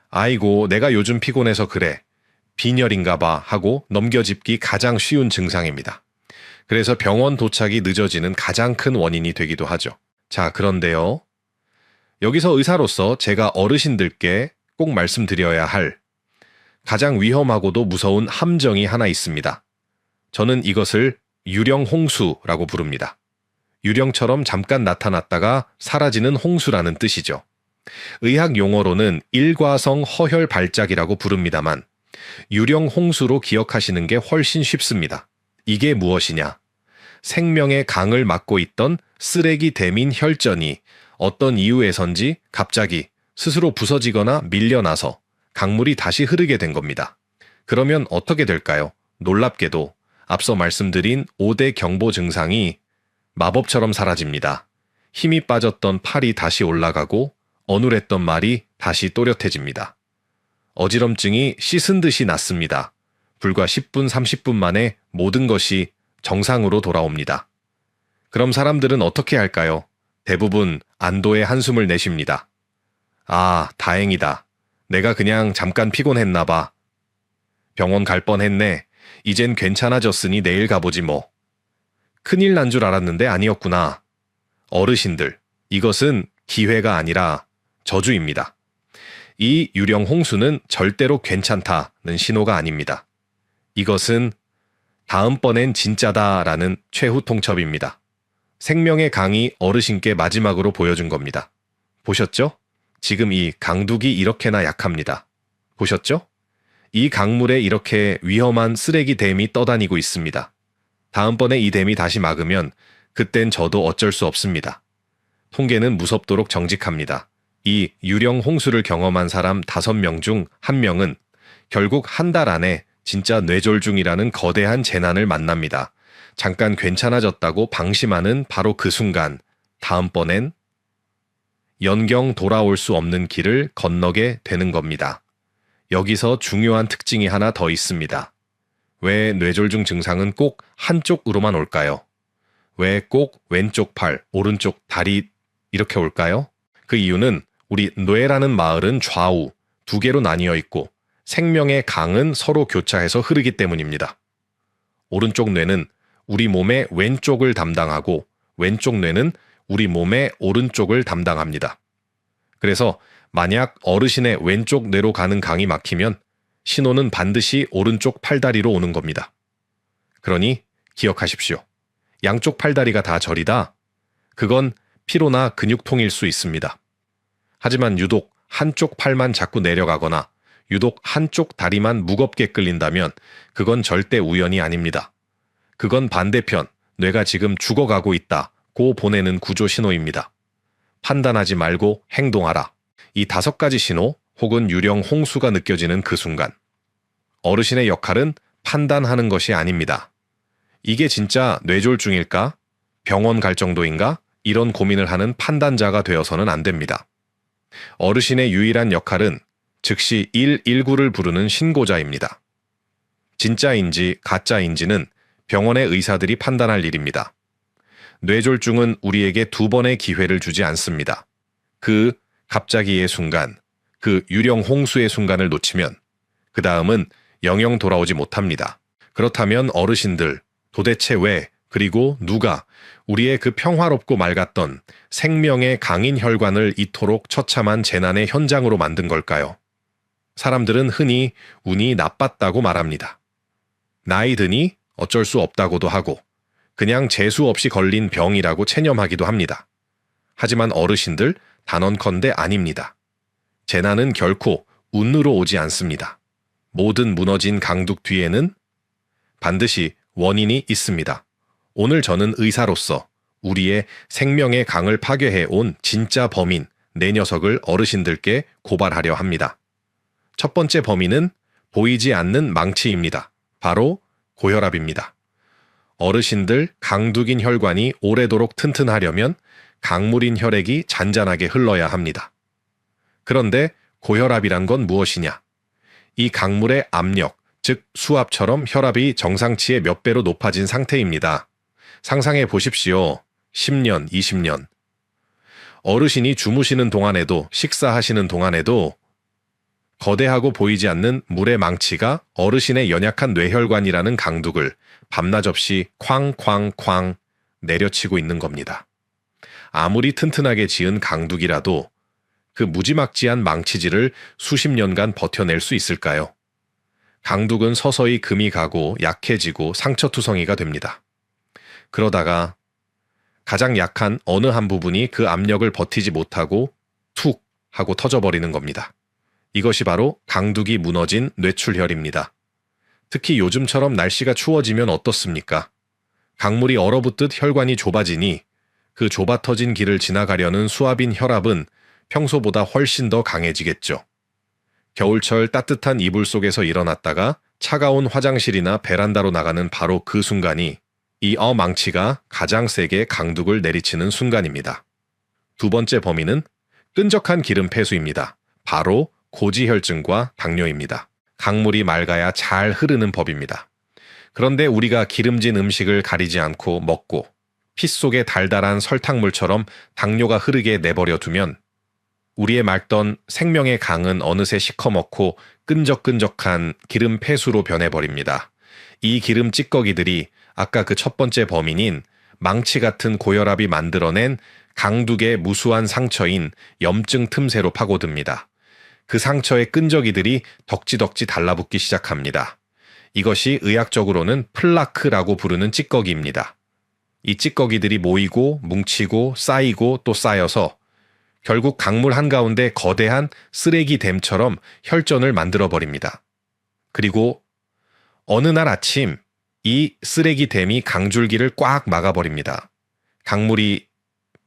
아이고 내가 요즘 피곤해서 그래. 빈혈인가 봐 하고 넘겨짚기 가장 쉬운 증상입니다. 그래서 병원 도착이 늦어지는 가장 큰 원인이 되기도 하죠. 자, 그런데요. 여기서 의사로서 제가 어르신들께 꼭 말씀드려야 할 가장 위험하고도 무서운 함정이 하나 있습니다. 저는 이것을 유령 홍수라고 부릅니다. 유령처럼 잠깐 나타났다가 사라지는 홍수라는 뜻이죠. 의학 용어로는 일과성 허혈 발작이라고 부릅니다만 유령 홍수로 기억하시는 게 훨씬 쉽습니다. 이게 무엇이냐? 생명의 강을 막고 있던 쓰레기 대민 혈전이 어떤 이유에선지 갑자기 스스로 부서지거나 밀려나서 강물이 다시 흐르게 된 겁니다. 그러면 어떻게 될까요? 놀랍게도 앞서 말씀드린 5대 경보 증상이 마법처럼 사라집니다. 힘이 빠졌던 팔이 다시 올라가고 어눌했던 말이 다시 또렷해집니다. 어지럼증이 씻은 듯이 낫습니다. 불과 10분, 30분 만에 모든 것이 정상으로 돌아옵니다. 그럼 사람들은 어떻게 할까요? 대부분 안도의 한숨을 내쉽니다. 아, 다행이다. 내가 그냥 잠깐 피곤했나 봐. 병원 갈 뻔했네. 이젠 괜찮아졌으니 내일 가보지 뭐. 큰일 난 줄 알았는데 아니었구나. 어르신들, 이것은 기회가 아니라 저주입니다. 이 유령 홍수는 절대로 괜찮다는 신호가 아닙니다. 이것은 다음번엔 진짜다라는 최후 통첩입니다. 생명의 강이 어르신께 마지막으로 보여준 겁니다. 보셨죠? 지금 이 강둑이 이렇게나 약합니다. 보셨죠? 이 강물에 이렇게 위험한 쓰레기 댐이 떠다니고 있습니다. 다음번에 이 댐이 다시 막으면 그땐 저도 어쩔 수 없습니다. 통계는 무섭도록 정직합니다. 이 유령 홍수를 경험한 사람 5명 중 1명은 결국 한 달 안에 진짜 뇌졸중이라는 거대한 재난을 만납니다. 잠깐 괜찮아졌다고 방심하는 바로 그 순간, 다음번엔 연경 돌아올 수 없는 길을 건너게 되는 겁니다. 여기서 중요한 특징이 하나 더 있습니다. 왜 뇌졸중 증상은 꼭 한쪽으로만 올까요? 왜 꼭 왼쪽 팔, 오른쪽 다리 이렇게 올까요? 그 이유는 우리 뇌라는 마을은 좌우 2개로 나뉘어 있고 생명의 강은 서로 교차해서 흐르기 때문입니다. 오른쪽 뇌는 우리 몸의 왼쪽을 담당하고 왼쪽 뇌는 우리 몸의 오른쪽을 담당합니다. 그래서 만약 어르신의 왼쪽 뇌로 가는 강이 막히면 신호는 반드시 오른쪽 팔다리로 오는 겁니다. 그러니 기억하십시오. 양쪽 팔다리가 다 저리다? 그건 피로나 근육통일 수 있습니다. 하지만 유독 한쪽 팔만 자꾸 내려가거나 유독 한쪽 다리만 무겁게 끌린다면 그건 절대 우연이 아닙니다. 그건 반대편, 뇌가 지금 죽어가고 있다고 보내는 구조 신호입니다. 판단하지 말고 행동하라. 이 5가지 신호 혹은 유령 홍수가 느껴지는 그 순간, 어르신의 역할은 판단하는 것이 아닙니다. 이게 진짜 뇌졸중일까? 병원 갈 정도인가? 이런 고민을 하는 판단자가 되어서는 안 됩니다. 어르신의 유일한 역할은 즉시 119를 부르는 신고자입니다. 진짜인지 가짜인지는 병원의 의사들이 판단할 일입니다. 뇌졸중은 우리에게 2번의 기회를 주지 않습니다. 그 갑자기의 순간, 그 유령 홍수의 순간을 놓치면 그 다음은 영영 돌아오지 못합니다. 그렇다면 어르신들, 도대체 왜, 그리고 누가 우리의 그 평화롭고 맑았던 생명의 강인 혈관을 이토록 처참한 재난의 현장으로 만든 걸까요? 사람들은 흔히 운이 나빴다고 말합니다. 나이 드니 어쩔 수 없다고도 하고 그냥 재수 없이 걸린 병이라고 체념하기도 합니다. 하지만 어르신들 단언컨대 아닙니다. 재난은 결코 운으로 오지 않습니다. 모든 무너진 강둑 뒤에는 반드시 원인이 있습니다. 오늘 저는 의사로서 우리의 생명의 강을 파괴해 온 진짜 범인, 네 녀석을 어르신들께 고발하려 합니다. 첫 번째 범인은 보이지 않는 망치입니다. 바로 고혈압입니다. 어르신들 강둑인 혈관이 오래도록 튼튼하려면 강물인 혈액이 잔잔하게 흘러야 합니다. 그런데 고혈압이란 건 무엇이냐? 이 강물의 압력, 즉 수압처럼 혈압이 정상치의 몇 배로 높아진 상태입니다. 상상해 보십시오. 10년, 20년. 어르신이 주무시는 동안에도, 식사하시는 동안에도 거대하고 보이지 않는 물의 망치가 어르신의 연약한 뇌혈관이라는 강둑을 밤낮 없이 쾅쾅쾅 내려치고 있는 겁니다. 아무리 튼튼하게 지은 강둑이라도 그 무지막지한 망치질을 수십 년간 버텨낼 수 있을까요? 강둑은 서서히 금이 가고 약해지고 상처투성이가 됩니다. 그러다가 가장 약한 어느 한 부분이 그 압력을 버티지 못하고 툭 하고 터져버리는 겁니다. 이것이 바로 강둑이 무너진 뇌출혈입니다. 특히 요즘처럼 날씨가 추워지면 어떻습니까? 강물이 얼어붙듯 혈관이 좁아지니 그 좁아 터진 길을 지나가려는 수압인 혈압은 평소보다 훨씬 더 강해지겠죠. 겨울철 따뜻한 이불 속에서 일어났다가 차가운 화장실이나 베란다로 나가는 바로 그 순간이 이 망치가 가장 세게 강둑을 내리치는 순간입니다. 두 번째 범인은 끈적한 기름 폐수입니다. 바로 고지혈증과 당뇨입니다. 강물이 맑아야 잘 흐르는 법입니다. 그런데 우리가 기름진 음식을 가리지 않고 먹고 피 속에 달달한 설탕물처럼 당뇨가 흐르게 내버려 두면 우리의 맑던 생명의 강은 어느새 시커멓고 끈적끈적한 기름 폐수로 변해버립니다. 이 기름 찌꺼기들이 아까 그 첫 번째 범인인 망치 같은 고혈압이 만들어낸 강둑의 무수한 상처인 염증 틈새로 파고듭니다. 그 상처의 끈적이들이 덕지덕지 달라붙기 시작합니다. 이것이 의학적으로는 플라크라고 부르는 찌꺼기입니다. 이 찌꺼기들이 모이고 뭉치고 쌓이고 또 쌓여서 결국 강물 한가운데 거대한 쓰레기 댐처럼 혈전을 만들어버립니다. 그리고 어느 날 아침 이 쓰레기 댐이 강줄기를 꽉 막아버립니다. 강물이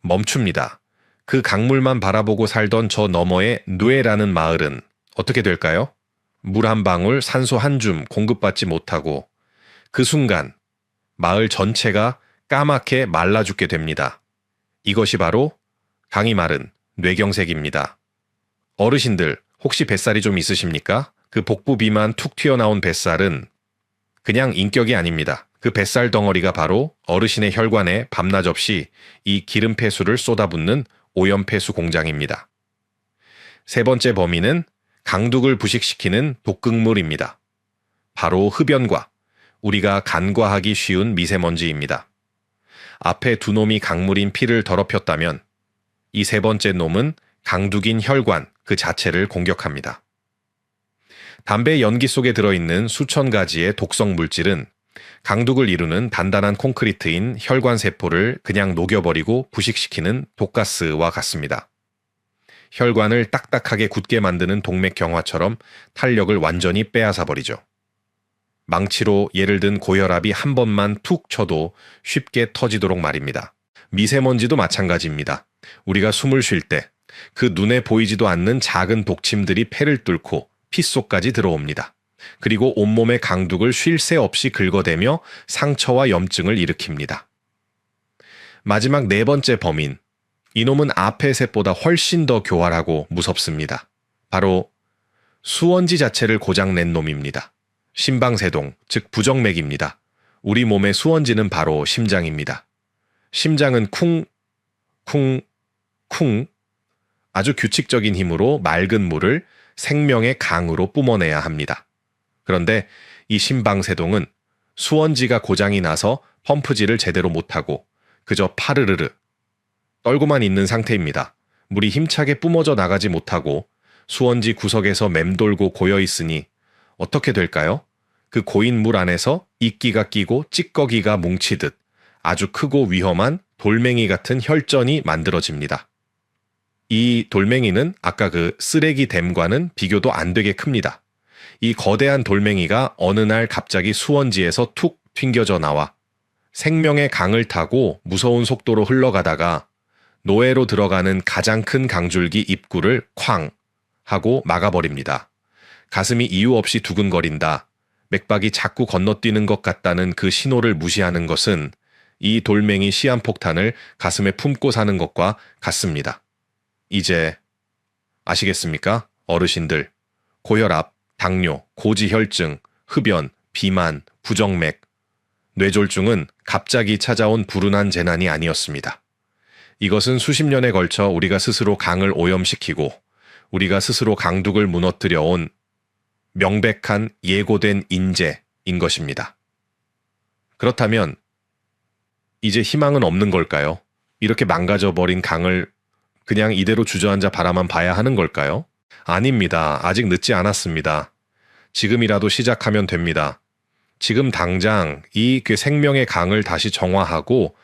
멈춥니다. 그 강물만 바라보고 살던 저 너머의 뇌라는 마을은 어떻게 될까요? 물 한 방울, 산소 한 줌 공급받지 못하고 그 순간 마을 전체가 까맣게 말라 죽게 됩니다. 이것이 바로 강이 마른 뇌경색입니다. 어르신들 혹시 뱃살이 좀 있으십니까? 그 복부 비만 툭 튀어나온 뱃살은 그냥 인격이 아닙니다. 그 뱃살 덩어리가 바로 어르신의 혈관에 밤낮 없이 이 기름 폐수를 쏟아붓는 오염폐수 공장입니다. 세 번째 범인은 강둑을 부식시키는 독극물입니다. 바로 흡연과 우리가 간과하기 쉬운 미세먼지입니다. 앞에 두 놈이 강물인 피를 더럽혔다면 이 세 번째 놈은 강둑인 혈관 그 자체를 공격합니다. 담배 연기 속에 들어있는 수천 가지의 독성 물질은 강둑을 이루는 단단한 콘크리트인 혈관 세포를 그냥 녹여버리고 부식시키는 독가스와 같습니다. 혈관을 딱딱하게 굳게 만드는 동맥경화처럼 탄력을 완전히 빼앗아버리죠. 망치로 예를 든 고혈압이 한 번만 툭 쳐도 쉽게 터지도록 말입니다. 미세먼지도 마찬가지입니다. 우리가 숨을 쉴 때 그 눈에 보이지도 않는 작은 독침들이 폐를 뚫고 피 속까지 들어옵니다. 그리고 온몸의 강둑을 쉴 새 없이 긁어대며 상처와 염증을 일으킵니다. 마지막 네 번째 범인, 이놈은 앞의 셋보다 훨씬 더 교활하고 무섭습니다. 바로 수원지 자체를 고장낸 놈입니다. 심방세동, 즉 부정맥입니다. 우리 몸의 수원지는 바로 심장입니다. 심장은 쿵, 쿵, 쿵 아주 규칙적인 힘으로 맑은 물을 생명의 강으로 뿜어내야 합니다. 그런데 이 심방세동은 수원지가 고장이 나서 펌프질을 제대로 못하고 그저 파르르르 떨고만 있는 상태입니다. 물이 힘차게 뿜어져 나가지 못하고 수원지 구석에서 맴돌고 고여 있으니 어떻게 될까요? 그 고인 물 안에서 이끼가 끼고 찌꺼기가 뭉치듯 아주 크고 위험한 돌멩이 같은 혈전이 만들어집니다. 이 돌멩이는 아까 그 쓰레기 댐과는 비교도 안 되게 큽니다. 이 거대한 돌멩이가 어느 날 갑자기 수원지에서 툭 튕겨져 나와 생명의 강을 타고 무서운 속도로 흘러가다가 노예로 들어가는 가장 큰 강줄기 입구를 쾅 하고 막아버립니다. 가슴이 이유 없이 두근거린다. 맥박이 자꾸 건너뛰는 것 같다는 그 신호를 무시하는 것은 이 돌멩이 시한폭탄을 가슴에 품고 사는 것과 같습니다. 이제 아시겠습니까? 어르신들, 고혈압, 당뇨, 고지혈증, 흡연, 비만, 부정맥, 뇌졸중은 갑자기 찾아온 불운한 재난이 아니었습니다. 이것은 수십 년에 걸쳐 우리가 스스로 강을 오염시키고 우리가 스스로 강둑을 무너뜨려 온 명백한 예고된 인재인 것입니다. 그렇다면 이제 희망은 없는 걸까요? 이렇게 망가져버린 강을 그냥 이대로 주저앉아 바라만 봐야 하는 걸까요? 아닙니다. 아직 늦지 않았습니다. 지금이라도 시작하면 됩니다. 지금 당장 이 생명의 강을 다시 정화하고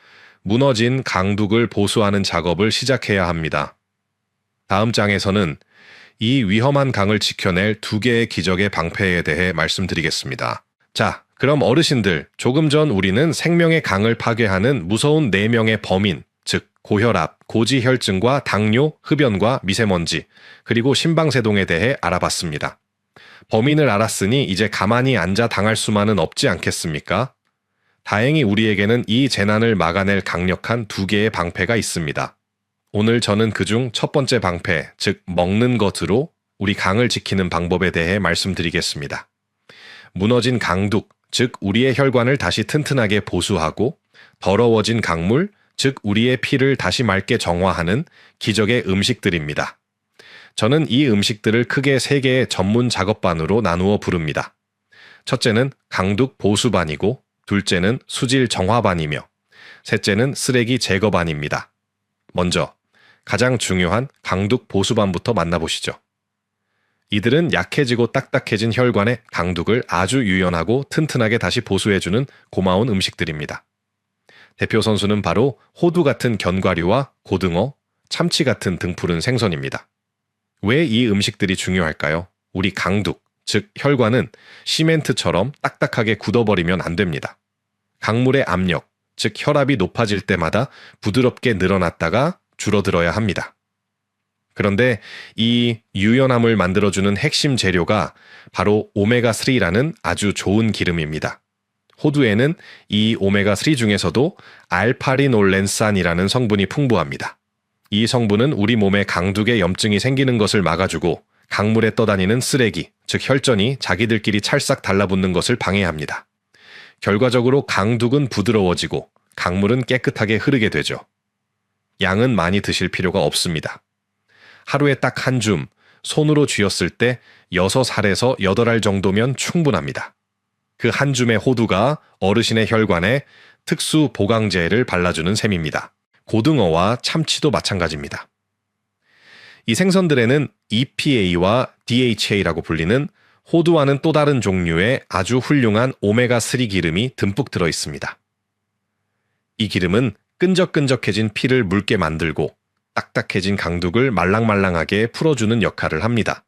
무너진 강둑을 보수하는 작업을 시작해야 합니다. 다음 장에서는 이 위험한 강을 지켜낼 2개의 기적의 방패에 대해 말씀드리겠습니다. 자, 그럼 어르신들, 조금 전 우리는 생명의 강을 파괴하는 무서운 4명의 범인, 즉 고혈압, 고지혈증과 당뇨, 흡연과 미세먼지, 그리고 심방세동에 대해 알아봤습니다. 범인을 알았으니 이제 가만히 앉아 당할 수만은 없지 않겠습니까? 다행히 우리에게는 이 재난을 막아낼 강력한 2개의 방패가 있습니다. 오늘 저는 그중 첫 번째 방패, 즉 먹는 것으로 우리 강을 지키는 방법에 대해 말씀드리겠습니다. 무너진 강둑, 즉 우리의 혈관을 다시 튼튼하게 보수하고 더러워진 강물, 즉 우리의 피를 다시 맑게 정화하는 기적의 음식들입니다. 저는 이 음식들을 크게 3개의 전문 작업반으로 나누어 부릅니다. 첫째는 강둑 보수반이고, 둘째는 수질 정화반이며, 셋째는 쓰레기 제거반입니다. 먼저 가장 중요한 강둑 보수반부터 만나보시죠. 이들은 약해지고 딱딱해진 혈관의 강둑을 아주 유연하고 튼튼하게 다시 보수해주는 고마운 음식들입니다. 대표 선수는 바로 호두 같은 견과류와 고등어, 참치 같은 등푸른 생선입니다. 왜 이 음식들이 중요할까요? 우리 강둑, 즉 혈관은 시멘트처럼 딱딱하게 굳어버리면 안 됩니다. 강물의 압력, 즉 혈압이 높아질 때마다 부드럽게 늘어났다가 줄어들어야 합니다. 그런데 이 유연함을 만들어주는 핵심 재료가 바로 오메가3라는 아주 좋은 기름입니다. 호두에는 이 오메가3 중에서도 알파리놀렌산이라는 성분이 풍부합니다. 이 성분은 우리 몸에 강둑의 염증이 생기는 것을 막아주고 강물에 떠다니는 쓰레기, 즉 혈전이 자기들끼리 찰싹 달라붙는 것을 방해합니다. 결과적으로 강둑은 부드러워지고 강물은 깨끗하게 흐르게 되죠. 양은 많이 드실 필요가 없습니다. 하루에 딱 한 줌, 손으로 쥐었을 때 6알에서 8알 정도면 충분합니다. 그 한 줌의 호두가 어르신의 혈관에 특수 보강제를 발라주는 셈입니다. 고등어와 참치도 마찬가지입니다. 이 생선들에는 EPA와 DHA라고 불리는 호두와는 또 다른 종류의 아주 훌륭한 오메가3 기름이 듬뿍 들어 있습니다. 이 기름은 끈적끈적해진 피를 묽게 만들고 딱딱해진 강둑을 말랑말랑하게 풀어주는 역할을 합니다.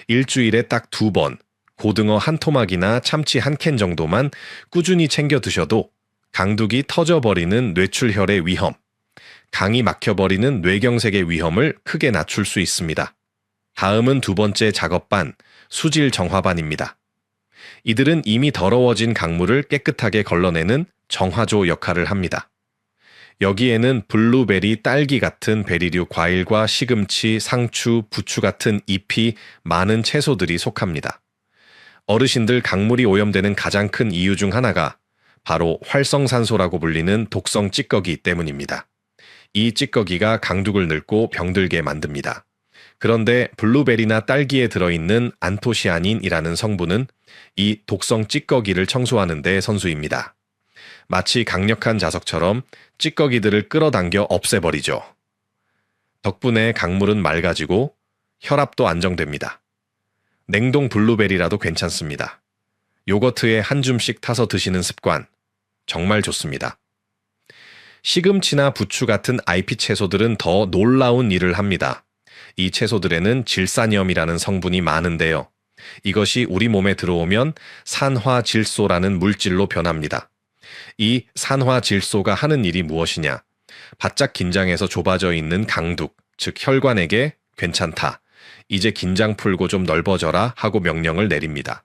일주일에 딱 2번, 고등어 한 토막이나 참치 한 캔 정도만 꾸준히 챙겨 드셔도 강둑이 터져버리는 뇌출혈의 위험, 강이 막혀버리는 뇌경색의 위험을 크게 낮출 수 있습니다. 다음은 2번째 작업반, 수질 정화반입니다. 이들은 이미 더러워진 강물을 깨끗하게 걸러내는 정화조 역할을 합니다. 여기에는 블루베리, 딸기 같은 베리류 과일과 시금치, 상추, 부추 같은 잎이 많은 채소들이 속합니다. 어르신들 강물이 오염되는 가장 큰 이유 중 하나가 바로 활성산소라고 불리는 독성 찌꺼기 때문입니다. 이 찌꺼기가 강둑을 늙고 병들게 만듭니다. 그런데 블루베리나 딸기에 들어있는 안토시아닌이라는 성분은 이 독성 찌꺼기를 청소하는 데 선수입니다. 마치 강력한 자석처럼 찌꺼기들을 끌어당겨 없애버리죠. 덕분에 강물은 맑아지고 혈압도 안정됩니다. 냉동 블루베리라도 괜찮습니다. 요거트에 한 줌씩 타서 드시는 습관, 정말 좋습니다. 시금치나 부추 같은 IP 채소들은 더 놀라운 일을 합니다. 이 채소들에는 질산염이라는 성분이 많은데요. 이것이 우리 몸에 들어오면 산화질소라는 물질로 변합니다. 이 산화질소가 하는 일이 무엇이냐? 바짝 긴장해서 좁아져 있는 강둑, 즉 혈관에게 괜찮다. 이제 긴장 풀고 좀 넓어져라 하고 명령을 내립니다.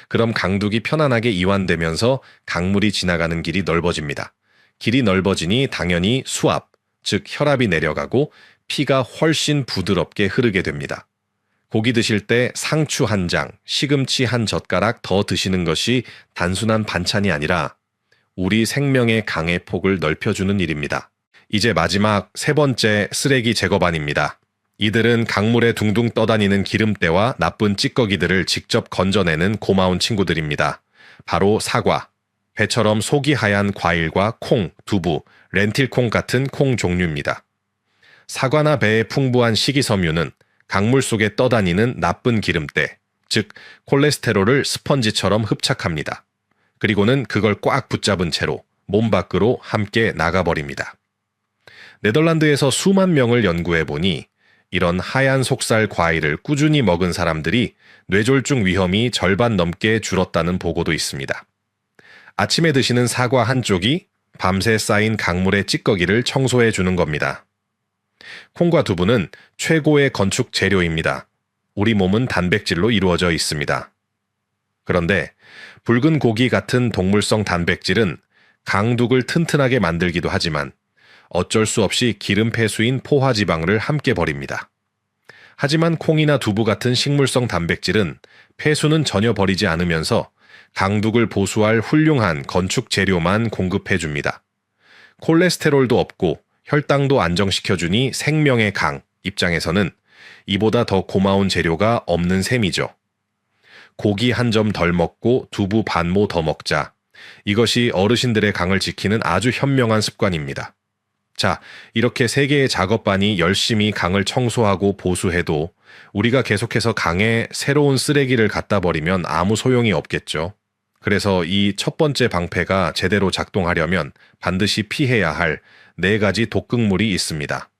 그럼 강둑이 편안하게 이완되면서 강물이 지나가는 길이 넓어집니다. 길이 넓어지니 당연히 수압, 즉 혈압이 내려가고 피가 훨씬 부드럽게 흐르게 됩니다. 고기 드실 때 상추 한 장, 시금치 한 젓가락 더 드시는 것이 단순한 반찬이 아니라 우리 생명의 강의 폭을 넓혀주는 일입니다. 이제 마지막 세 번째 쓰레기 제거반입니다. 이들은 강물에 둥둥 떠다니는 기름때와 나쁜 찌꺼기들을 직접 건져내는 고마운 친구들입니다. 바로 사과, 배처럼 속이 하얀 과일과 콩, 두부, 렌틸콩 같은 콩 종류입니다. 사과나 배의 풍부한 식이섬유는 강물 속에 떠다니는 나쁜 기름때, 즉 콜레스테롤을 스펀지처럼 흡착합니다. 그리고는 그걸 꽉 붙잡은 채로 몸 밖으로 함께 나가버립니다. 네덜란드에서 수만 명을 연구해보니 이런 하얀 속살 과일을 꾸준히 먹은 사람들이 뇌졸중 위험이 절반 넘게 줄었다는 보고도 있습니다. 아침에 드시는 사과 한 쪽이 밤새 쌓인 강물의 찌꺼기를 청소해 주는 겁니다. 콩과 두부는 최고의 건축 재료입니다. 우리 몸은 단백질로 이루어져 있습니다. 그런데 붉은 고기 같은 동물성 단백질은 강둑을 튼튼하게 만들기도 하지만 어쩔 수 없이 기름 폐수인 포화지방을 함께 버립니다. 하지만 콩이나 두부 같은 식물성 단백질은 폐수는 전혀 버리지 않으면서 강둑을 보수할 훌륭한 건축 재료만 공급해 줍니다. 콜레스테롤도 없고 혈당도 안정시켜주니 생명의 강 입장에서는 이보다 더 고마운 재료가 없는 셈이죠. 고기 한 점 덜 먹고 두부 반모 더 먹자. 이것이 어르신들의 강을 지키는 아주 현명한 습관입니다. 자, 이렇게 세 개의 작업반이 열심히 강을 청소하고 보수해도 우리가 계속해서 강에 새로운 쓰레기를 갖다 버리면 아무 소용이 없겠죠. 그래서 이 첫 번째 방패가 제대로 작동하려면 반드시 피해야 할 4가지 독극물이 있습니다.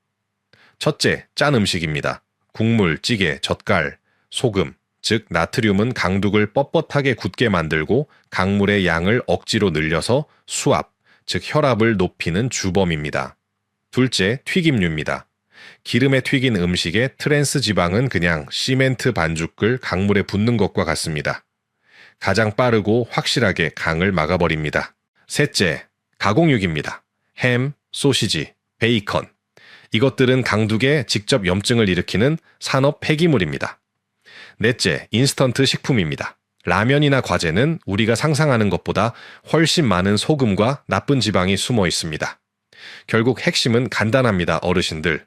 첫째, 짠 음식입니다. 국물, 찌개, 젓갈, 소금, 즉 나트륨은 강둑을 뻣뻣하게 굳게 만들고 강물의 양을 억지로 늘려서 수압, 즉 혈압을 높이는 주범입니다. 둘째, 튀김류입니다. 기름에 튀긴 음식의 트랜스 지방은 그냥 시멘트 반죽을 강물에 붓는 것과 같습니다. 가장 빠르고 확실하게 강을 막아버립니다. 셋째, 가공육입니다. 햄, 소시지, 베이컨. 이것들은 강둑에 직접 염증을 일으키는 산업 폐기물입니다. 넷째, 인스턴트 식품입니다. 라면이나 과제는 우리가 상상하는 것보다 훨씬 많은 소금과 나쁜 지방이 숨어 있습니다. 결국 핵심은 간단합니다, 어르신들.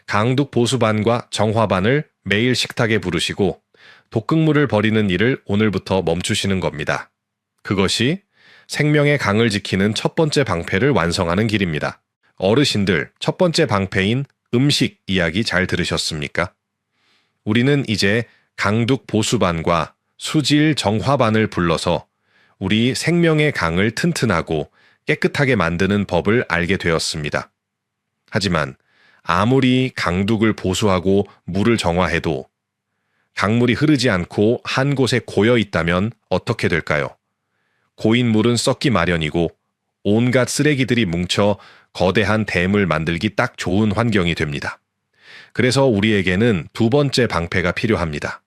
강둑 보수반과 정화반을 매일 식탁에 부르시고 독극물을 버리는 일을 오늘부터 멈추시는 겁니다. 그것이 생명의 강을 지키는 첫 번째 방패를 완성하는 길입니다. 어르신들, 첫 번째 방패인 음식 이야기 잘 들으셨습니까? 우리는 이제 강둑 보수반과 수질 정화반을 불러서 우리 생명의 강을 튼튼하고 깨끗하게 만드는 법을 알게 되었습니다. 하지만 아무리 강둑을 보수하고 물을 정화해도 강물이 흐르지 않고 한 곳에 고여 있다면 어떻게 될까요? 고인 물은 썩기 마련이고 온갖 쓰레기들이 뭉쳐 거대한 댐을 만들기 딱 좋은 환경이 됩니다. 그래서 우리에게는 두 번째 방패가 필요합니다.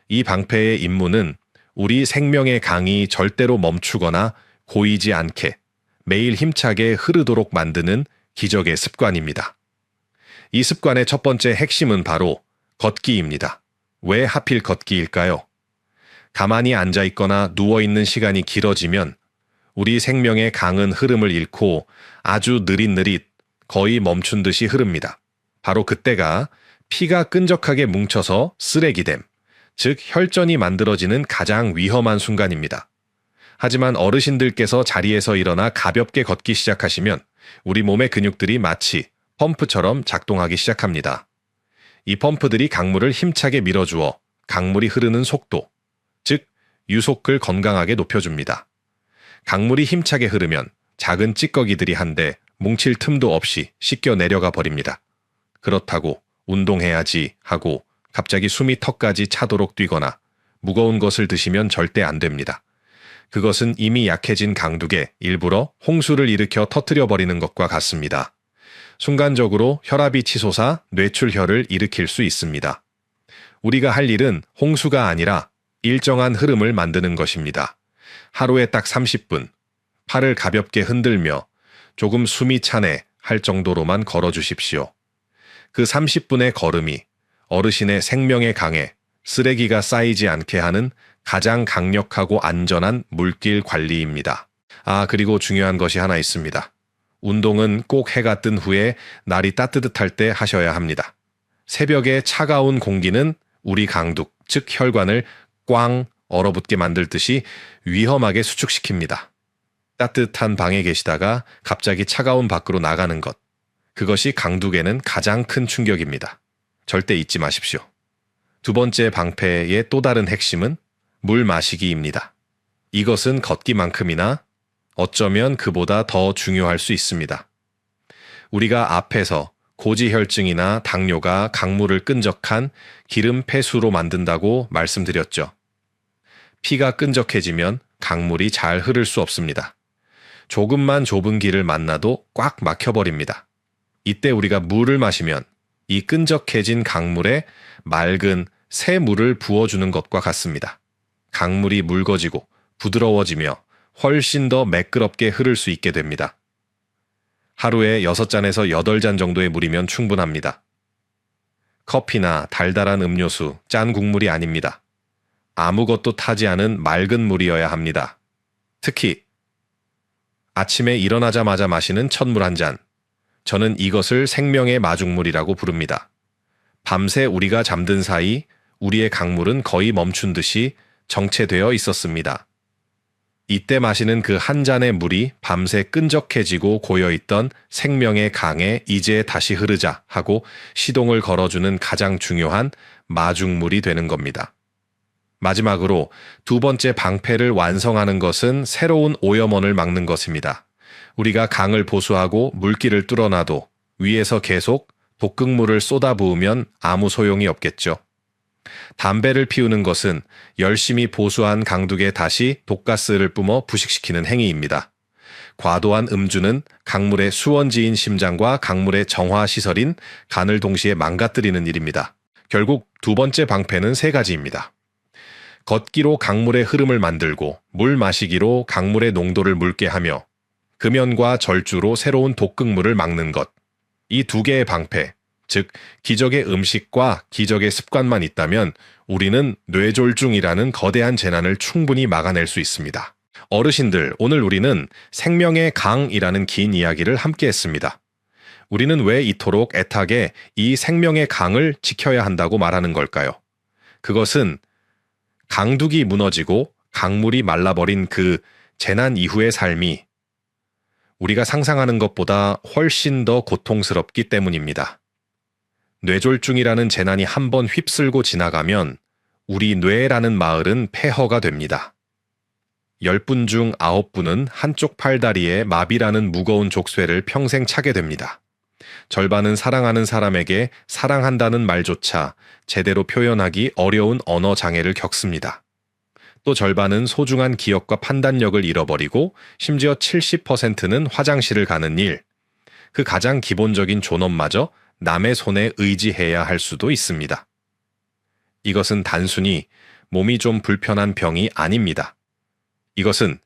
이 방패의 임무는 우리 생명의 강이 절대로 멈추거나 고이지 않게 매일 힘차게 흐르도록 만드는 기적의 습관입니다. 이 습관의 첫 번째 핵심은 바로 걷기입니다. 왜 하필 걷기일까요? 가만히 앉아있거나 누워있는 시간이 길어지면 우리 생명의 강은 흐름을 잃고 아주 느릿느릿 거의 멈춘 듯이 흐릅니다. 바로 그때가 피가 끈적하게 뭉쳐서 쓰레기됨, 즉 혈전이 만들어지는 가장 위험한 순간입니다. 하지만 어르신들께서 자리에서 일어나 가볍게 걷기 시작하시면 우리 몸의 근육들이 마치 펌프처럼 작동하기 시작합니다. 이 펌프들이 강물을 힘차게 밀어주어 강물이 흐르는 속도, 즉 유속을 건강하게 높여줍니다. 강물이 힘차게 흐르면 작은 찌꺼기들이 한데 뭉칠 틈도 없이 씻겨 내려가 버립니다. 그렇다고 운동해야지 하고 갑자기 숨이 턱까지 차도록 뛰거나 무거운 것을 드시면 절대 안 됩니다. 그것은 이미 약해진 강둑에 일부러 홍수를 일으켜 터뜨려 버리는 것과 같습니다. 순간적으로 혈압이 치솟아 뇌출혈을 일으킬 수 있습니다. 우리가 할 일은 홍수가 아니라 일정한 흐름을 만드는 것입니다. 하루에 딱 30분, 팔을 가볍게 흔들며 조금 숨이 차네 할 정도로만 걸어주십시오. 그 30분의 걸음이 어르신의 생명의 강에 쓰레기가 쌓이지 않게 하는 가장 강력하고 안전한 물길 관리입니다. 그리고 중요한 것이 하나 있습니다. 운동은 꼭 해가 뜬 후에 날이 따뜻할 때 하셔야 합니다. 새벽에 차가운 공기는 우리 강둑, 즉 혈관을 꽝 얼어붙게 만들듯이 위험하게 수축시킵니다. 따뜻한 방에 계시다가 갑자기 차가운 밖으로 나가는 것. 그것이 강둑에는 가장 큰 충격입니다. 절대 잊지 마십시오. 두 번째 방패의 또 다른 핵심은 물 마시기입니다. 이것은 걷기만큼이나 어쩌면 그보다 더 중요할 수 있습니다. 우리가 앞에서 고지혈증이나 당뇨가 강물을 끈적한 기름 폐수로 만든다고 말씀드렸죠. 피가 끈적해지면 강물이 잘 흐를 수 없습니다. 조금만 좁은 길을 만나도 꽉 막혀버립니다. 이때 우리가 물을 마시면 이 끈적해진 강물에 맑은 새 물을 부어주는 것과 같습니다. 강물이 묽어지고 부드러워지며 훨씬 더 매끄럽게 흐를 수 있게 됩니다. 하루에 6잔에서 8잔 정도의 물이면 충분합니다. 커피나 달달한 음료수, 짠 국물이 아닙니다. 아무것도 타지 않은 맑은 물이어야 합니다. 특히 아침에 일어나자마자 마시는 첫물 한 잔. 저는 이것을 생명의 마중물이라고 부릅니다. 밤새 우리가 잠든 사이 우리의 강물은 거의 멈춘 듯이 정체되어 있었습니다. 이때 마시는 그 한 잔의 물이 밤새 끈적해지고 고여있던 생명의 강에 이제 다시 흐르자 하고 시동을 걸어주는 가장 중요한 마중물이 되는 겁니다. 마지막으로 두 번째 방패를 완성하는 것은 새로운 오염원을 막는 것입니다. 우리가 강을 보수하고 물길을 뚫어놔도 위에서 계속 독극물을 쏟아부으면 아무 소용이 없겠죠. 담배를 피우는 것은 열심히 보수한 강둑에 다시 독가스를 뿜어 부식시키는 행위입니다. 과도한 음주는 강물의 수원지인 심장과 강물의 정화시설인 간을 동시에 망가뜨리는 일입니다. 결국 두 번째 방패는 세 가지입니다. 걷기로 강물의 흐름을 만들고 물 마시기로 강물의 농도를 묽게 하며 금연과 절주로 새로운 독극물을 막는 것. 이 두 개의 방패, 즉 기적의 음식과 기적의 습관만 있다면 우리는 뇌졸중이라는 거대한 재난을 충분히 막아낼 수 있습니다. 어르신들, 오늘 우리는 생명의 강이라는 긴 이야기를 함께 했습니다. 우리는 왜 이토록 애타게 이 생명의 강을 지켜야 한다고 말하는 걸까요? 그것은 강둑이 무너지고 강물이 말라버린 그 재난 이후의 삶이 우리가 상상하는 것보다 훨씬 더 고통스럽기 때문입니다. 뇌졸중이라는 재난이 한번 휩쓸고 지나가면 우리 뇌라는 마을은 폐허가 됩니다. 10분 중 9분은 한쪽 팔다리에 마비라는 무거운 족쇄를 평생 차게 됩니다. 절반은 사랑하는 사람에게 사랑한다는 말조차 제대로 표현하기 어려운 언어 장애를 겪습니다. 또 절반은 소중한 기억과 판단력을 잃어버리고 심지어 70%는 화장실을 가는 일, 그 가장 기본적인 존엄마저 남의 손에 의지해야 할 수도 있습니다. 이것은 단순히 몸이 좀 불편한 병이 아닙니다. 이것은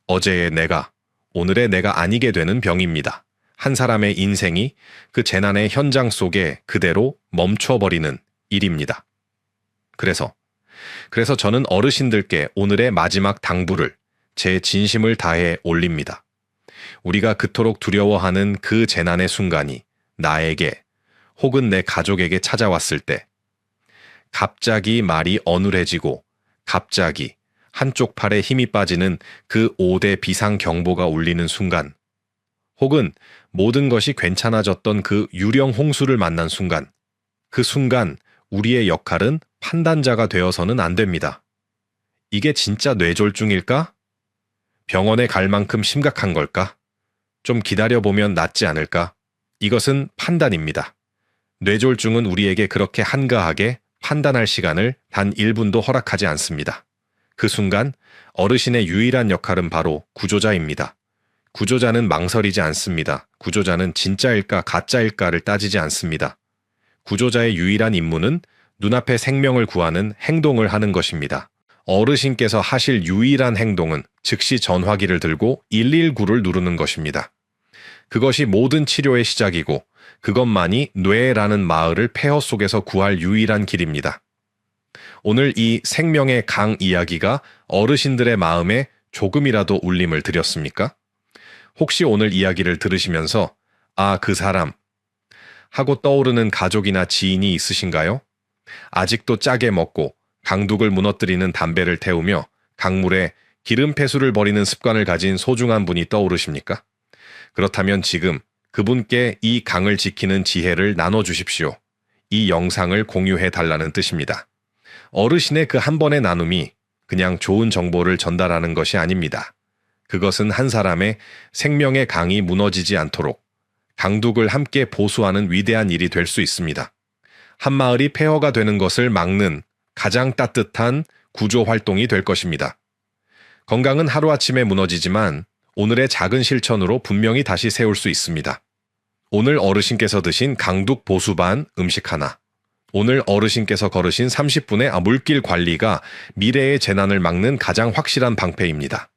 어제의 내가, 오늘의 내가 아니게 되는 병입니다. 한 사람의 인생이 그 재난의 현장 속에 그대로 멈춰버리는 일입니다. 그래서 저는 어르신들께 오늘의 마지막 당부를 제 진심을 다해 올립니다. 우리가 그토록 두려워하는 그 재난의 순간이 나에게 혹은 내 가족에게 찾아왔을 때 갑자기 말이 어눌해지고 갑자기 한쪽 팔에 힘이 빠지는 그 5대 비상경보가 울리는 순간 혹은 모든 것이 괜찮아졌던 그 유령 홍수를 만난 순간 그 순간 우리의 역할은 판단자가 되어서는 안 됩니다. 이게 진짜 뇌졸중일까? 병원에 갈 만큼 심각한 걸까? 좀 기다려보면 낫지 않을까? 이것은 판단입니다. 뇌졸중은 우리에게 그렇게 한가하게 판단할 시간을 단 1분도 허락하지 않습니다. 그 순간 어르신의 유일한 역할은 바로 구조자입니다. 구조자는 망설이지 않습니다. 구조자는 진짜일까 가짜일까를 따지지 않습니다. 구조자의 유일한 임무는 눈앞의 생명을 구하는 행동을 하는 것입니다. 어르신께서 하실 유일한 행동은 즉시 전화기를 들고 119를 누르는 것입니다. 그것이 모든 치료의 시작이고 그것만이 뇌라는 마을을 폐허 속에서 구할 유일한 길입니다. 오늘 이 생명의 강 이야기가 어르신들의 마음에 조금이라도 울림을 드렸습니까? 혹시 오늘 이야기를 들으시면서 아, 그 사람 하고 떠오르는 가족이나 지인이 있으신가요? 아직도 짜게 먹고 강둑을 무너뜨리는 담배를 태우며 강물에 기름 폐수를 버리는 습관을 가진 소중한 분이 떠오르십니까? 그렇다면 지금 그분께 이 강을 지키는 지혜를 나눠주십시오. 이 영상을 공유해 달라는 뜻입니다. 어르신의 그 한 번의 나눔이 그냥 좋은 정보를 전달하는 것이 아닙니다. 그것은 한 사람의 생명의 강이 무너지지 않도록 강둑을 함께 보수하는 위대한 일이 될 수 있습니다. 한 마을이 폐허가 되는 것을 막는 가장 따뜻한 구조 활동이 될 것입니다. 건강은 하루아침에 무너지지만 오늘의 작은 실천으로 분명히 다시 세울 수 있습니다. 오늘 어르신께서 드신 강둑 보수반 음식 하나. 오늘 어르신께서 걸으신 30분의 물길 관리가 미래의 재난을 막는 가장 확실한 방패입니다.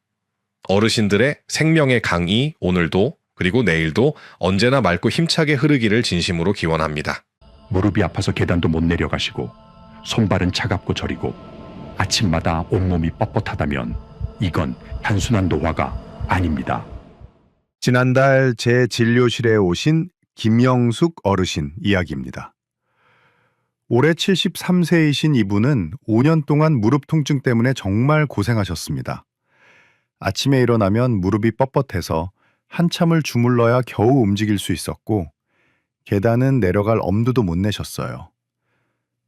어르신들의 생명의 강이 오늘도 그리고 내일도 언제나 맑고 힘차게 흐르기를 진심으로 기원합니다. 무릎이 아파서 계단도 못 내려가시고 손발은 차갑고 저리고 아침마다 온몸이 뻣뻣하다면 이건 단순한 노화가 아닙니다. 지난달 제 진료실에 오신 김영숙 어르신 이야기입니다. 올해 73세이신 이분은 5년 동안 무릎 통증 때문에 정말 고생하셨습니다. 아침에 일어나면 무릎이 뻣뻣해서 한참을 주물러야 겨우 움직일 수 있었고 계단은 내려갈 엄두도 못 내셨어요.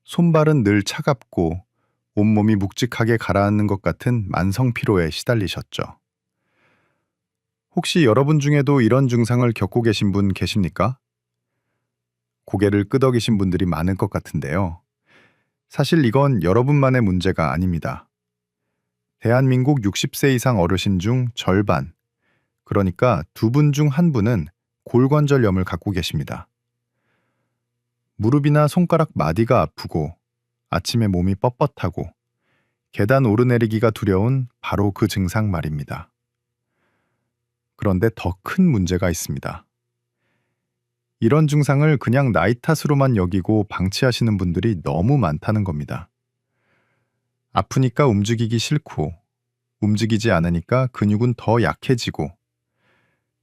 손발은 늘 차갑고 온몸이 묵직하게 가라앉는 것 같은 만성 피로에 시달리셨죠. 혹시 여러분 중에도 이런 증상을 겪고 계신 분 계십니까? 고개를 끄덕이신 분들이 많을 것 같은데요. 사실 이건 여러분만의 문제가 아닙니다. 대한민국 60세 이상 어르신 중 절반, 그러니까 2분 중 1분은 골관절염을 갖고 계십니다. 무릎이나 손가락 마디가 아프고 아침에 몸이 뻣뻣하고 계단 오르내리기가 두려운 바로 그 증상 말입니다. 그런데 더 큰 문제가 있습니다. 이런 증상을 그냥 나이 탓으로만 여기고 방치하시는 분들이 너무 많다는 겁니다. 아프니까 움직이기 싫고 움직이지 않으니까 근육은 더 약해지고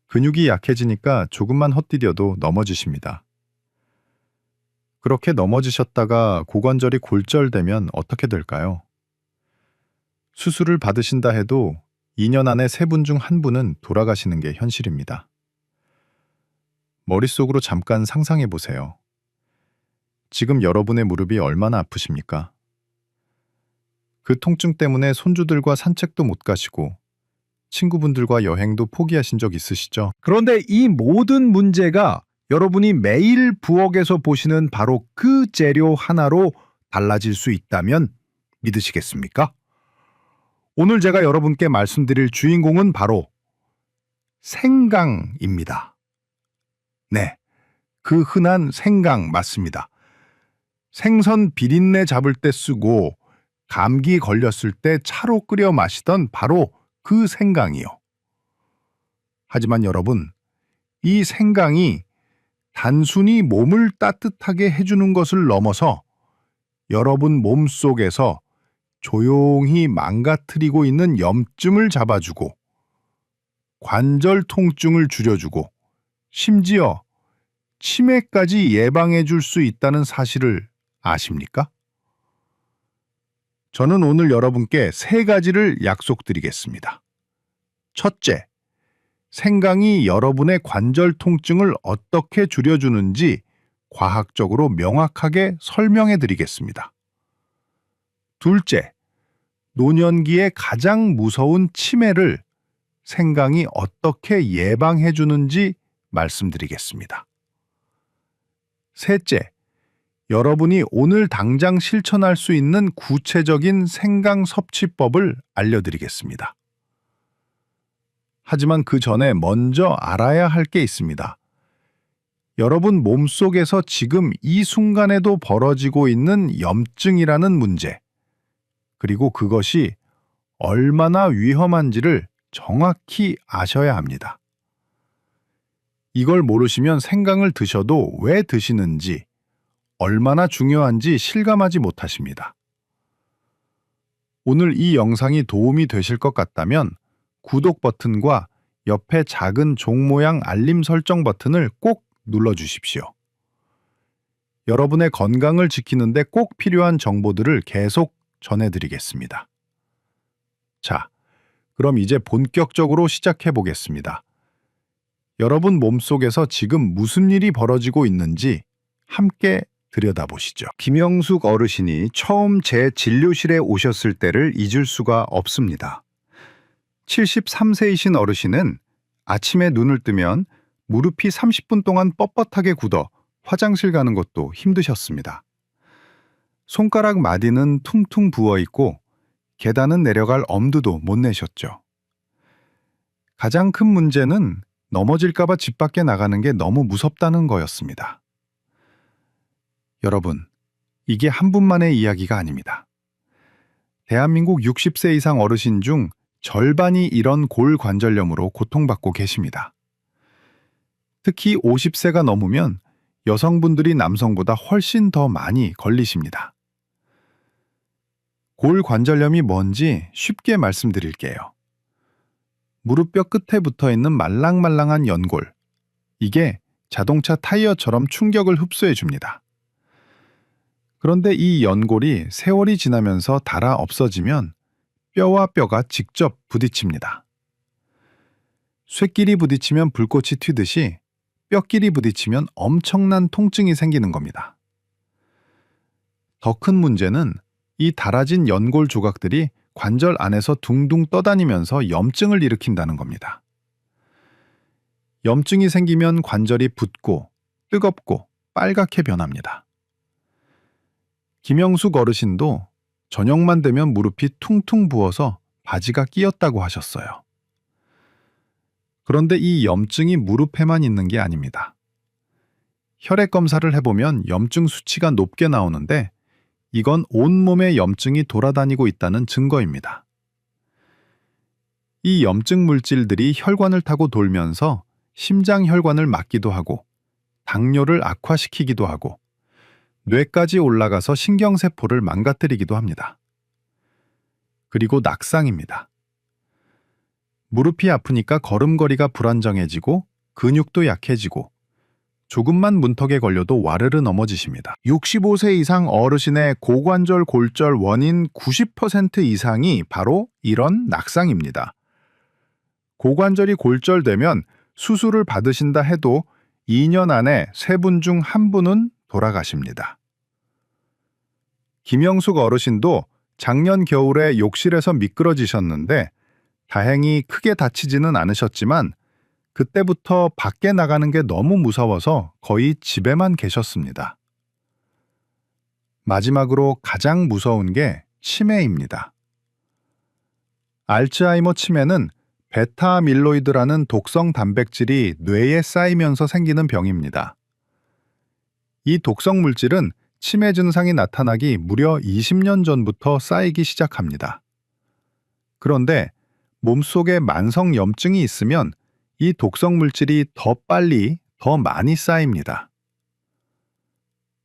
근육이 약해지니까 조금만 헛디뎌도 넘어지십니다. 그렇게 넘어지셨다가 고관절이 골절되면 어떻게 될까요? 수술을 받으신다 해도 2년 안에 3분 중 1분은 돌아가시는 게 현실입니다. 머릿속으로 잠깐 상상해 보세요. 지금 여러분의 무릎이 얼마나 아프십니까? 그 통증 때문에 손주들과 산책도 못 가시고 친구분들과 여행도 포기하신 적 있으시죠? 그런데 이 모든 문제가 여러분이 매일 부엌에서 보시는 바로 그 재료 하나로 달라질 수 있다면 믿으시겠습니까? 오늘 제가 여러분께 말씀드릴 주인공은 바로 생강입니다. 네, 그 흔한 생강 맞습니다. 생선 비린내 잡을 때 쓰고 감기 걸렸을 때 차로 끓여 마시던 바로 그 생강이요. 하지만 여러분, 이 생강이 단순히 몸을 따뜻하게 해주는 것을 넘어서 여러분 몸속에서 조용히 망가뜨리고 있는 염증을 잡아주고 관절 통증을 줄여주고 심지어 치매까지 예방해 줄 수 있다는 사실을 아십니까? 저는 오늘 여러분께 3가지를 약속드리겠습니다. 첫째, 생강이 여러분의 관절 통증을 어떻게 줄여주는지 과학적으로 명확하게 설명해 드리겠습니다. 둘째, 노년기에 가장 무서운 치매를 생강이 어떻게 예방해 주는지 말씀드리겠습니다. 셋째, 여러분이 오늘 당장 실천할 수 있는 구체적인 생강 섭취법을 알려드리겠습니다. 하지만 그 전에 먼저 알아야 할 게 있습니다. 여러분 몸속에서 지금 이 순간에도 벌어지고 있는 염증이라는 문제, 그리고 그것이 얼마나 위험한지를 정확히 아셔야 합니다. 이걸 모르시면 생강을 드셔도 왜 드시는지, 얼마나 중요한지 실감하지 못하십니다. 오늘 이 영상이 도움이 되실 것 같다면 구독 버튼과 옆에 작은 종 모양 알림 설정 버튼을 꼭 눌러주십시오. 여러분의 건강을 지키는데 꼭 필요한 정보들을 계속 전해드리겠습니다. 자, 그럼 이제 본격적으로 시작해 보겠습니다. 여러분 몸속에서 지금 무슨 일이 벌어지고 있는지 함께 들여다보시죠. 김영숙 어르신이 처음 제 진료실에 오셨을 때를 잊을 수가 없습니다. 73세이신 어르신은 아침에 눈을 뜨면 무릎이 30분 동안 뻣뻣하게 굳어 화장실 가는 것도 힘드셨습니다. 손가락 마디는 퉁퉁 부어 있고 계단은 내려갈 엄두도 못 내셨죠. 가장 큰 문제는 넘어질까봐 집 밖에 나가는 게 너무 무섭다는 거였습니다. 여러분, 이게 한 분만의 이야기가 아닙니다. 대한민국 60세 이상 어르신 중 절반이 이런 골관절염으로 고통받고 계십니다. 특히 50세가 넘으면 여성분들이 남성보다 훨씬 더 많이 걸리십니다. 골관절염이 뭔지 쉽게 말씀드릴게요. 무릎뼈 끝에 붙어 있는 말랑말랑한 연골. 이게 자동차 타이어처럼 충격을 흡수해 줍니다. 그런데 이 연골이 세월이 지나면서 닳아 없어지면 뼈와 뼈가 직접 부딪힙니다. 쇠끼리 부딪히면 불꽃이 튀듯이 뼈끼리 부딪히면 엄청난 통증이 생기는 겁니다. 더 큰 문제는 이 닳아진 연골 조각들이 관절 안에서 둥둥 떠다니면서 염증을 일으킨다는 겁니다. 염증이 생기면 관절이 붓고 뜨겁고 빨갛게 변합니다. 김영숙 어르신도 저녁만 되면 무릎이 퉁퉁 부어서 바지가 끼었다고 하셨어요. 그런데 이 염증이 무릎에만 있는 게 아닙니다. 혈액 검사를 해보면 염증 수치가 높게 나오는데 이건 온몸에 염증이 돌아다니고 있다는 증거입니다. 이 염증 물질들이 혈관을 타고 돌면서 심장 혈관을 막기도 하고 당뇨를 악화시키기도 하고 뇌까지 올라가서 신경세포를 망가뜨리기도 합니다. 그리고 낙상입니다. 무릎이 아프니까 걸음걸이가 불안정해지고 근육도 약해지고 조금만 문턱에 걸려도 와르르 넘어지십니다. 65세 이상 어르신의 고관절 골절 원인 90% 이상이 바로 이런 낙상입니다. 고관절이 골절되면 수술을 받으신다 해도 2년 안에 3분 중 1분은 돌아가십니다. 김영숙 어르신도 작년 겨울에 욕실에서 미끄러지셨는데 다행히 크게 다치지는 않으셨지만 그때부터 밖에 나가는 게 너무 무서워서 거의 집에만 계셨습니다. 마지막으로 가장 무서운 게 치매입니다. 알츠하이머 치매는 베타 아밀로이드라는 독성 단백질이 뇌에 쌓이면서 생기는 병입니다. 이 독성 물질은 치매 증상이 나타나기 무려 20년 전부터 쌓이기 시작합니다. 그런데 몸속에 만성 염증이 있으면 이 독성 물질이 더 빨리, 더 많이 쌓입니다.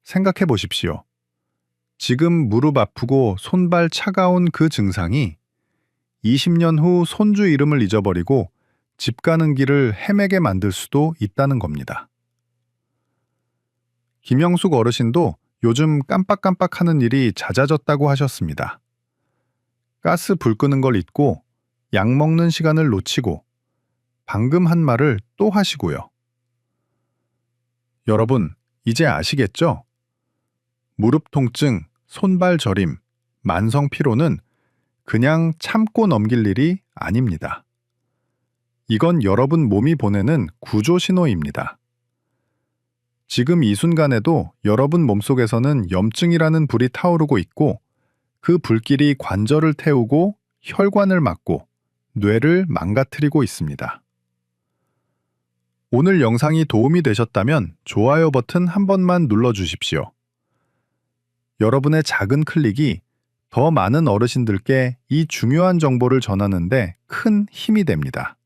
생각해 보십시오. 지금 무릎 아프고 손발 차가운 그 증상이 20년 후 손주 이름을 잊어버리고 집 가는 길을 헤매게 만들 수도 있다는 겁니다. 김영숙 어르신도 요즘 깜빡깜빡 하는 일이 잦아졌다고 하셨습니다. 가스 불 끄는 걸 잊고 약 먹는 시간을 놓치고 방금 한 말을 또 하시고요. 여러분, 이제 아시겠죠? 무릎 통증, 손발 저림, 만성 피로는 그냥 참고 넘길 일이 아닙니다. 이건 여러분 몸이 보내는 구조 신호입니다. 지금 이 순간에도 여러분 몸속에서는 염증이라는 불이 타오르고 있고 그 불길이 관절을 태우고 혈관을 막고 뇌를 망가뜨리고 있습니다. 오늘 영상이 도움이 되셨다면 좋아요 버튼 한 번만 눌러주십시오. 여러분의 작은 클릭이 더 많은 어르신들께 이 중요한 정보를 전하는데 큰 힘이 됩니다.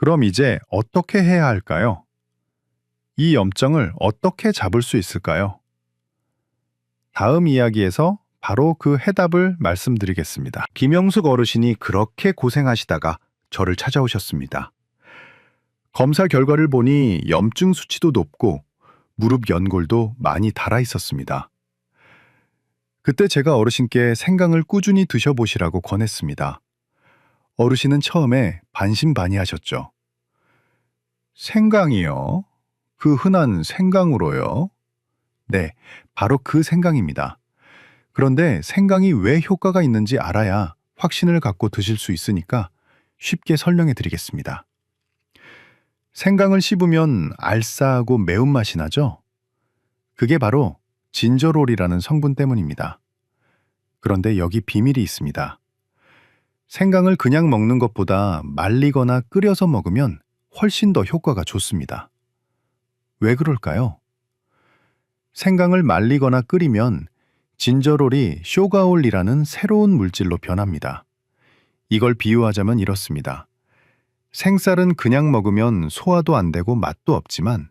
그럼 이제 어떻게 해야 할까요? 이 염증을 어떻게 잡을 수 있을까요? 다음 이야기에서 바로 그 해답을 말씀드리겠습니다. 김영숙 어르신이 그렇게 고생하시다가 저를 찾아오셨습니다. 검사 결과를 보니 염증 수치도 높고 무릎 연골도 많이 닳아 있었습니다. 그때 제가 어르신께 생강을 꾸준히 드셔보시라고 권했습니다. 어르신은 처음에 반신반의하셨죠. 생강이요? 그 흔한 생강으로요? 네, 바로 그 생강입니다. 그런데 생강이 왜 효과가 있는지 알아야 확신을 갖고 드실 수 있으니까 쉽게 설명해 드리겠습니다. 생강을 씹으면 알싸하고 매운맛이 나죠? 그게 바로 진저롤이라는 성분 때문입니다. 그런데 여기 비밀이 있습니다. 생강을 그냥 먹는 것보다 말리거나 끓여서 먹으면 훨씬 더 효과가 좋습니다. 왜 그럴까요? 생강을 말리거나 끓이면 진저롤이 쇼가올이라는 새로운 물질로 변합니다. 이걸 비유하자면 이렇습니다. 생쌀은 그냥 먹으면 소화도 안 되고 맛도 없지만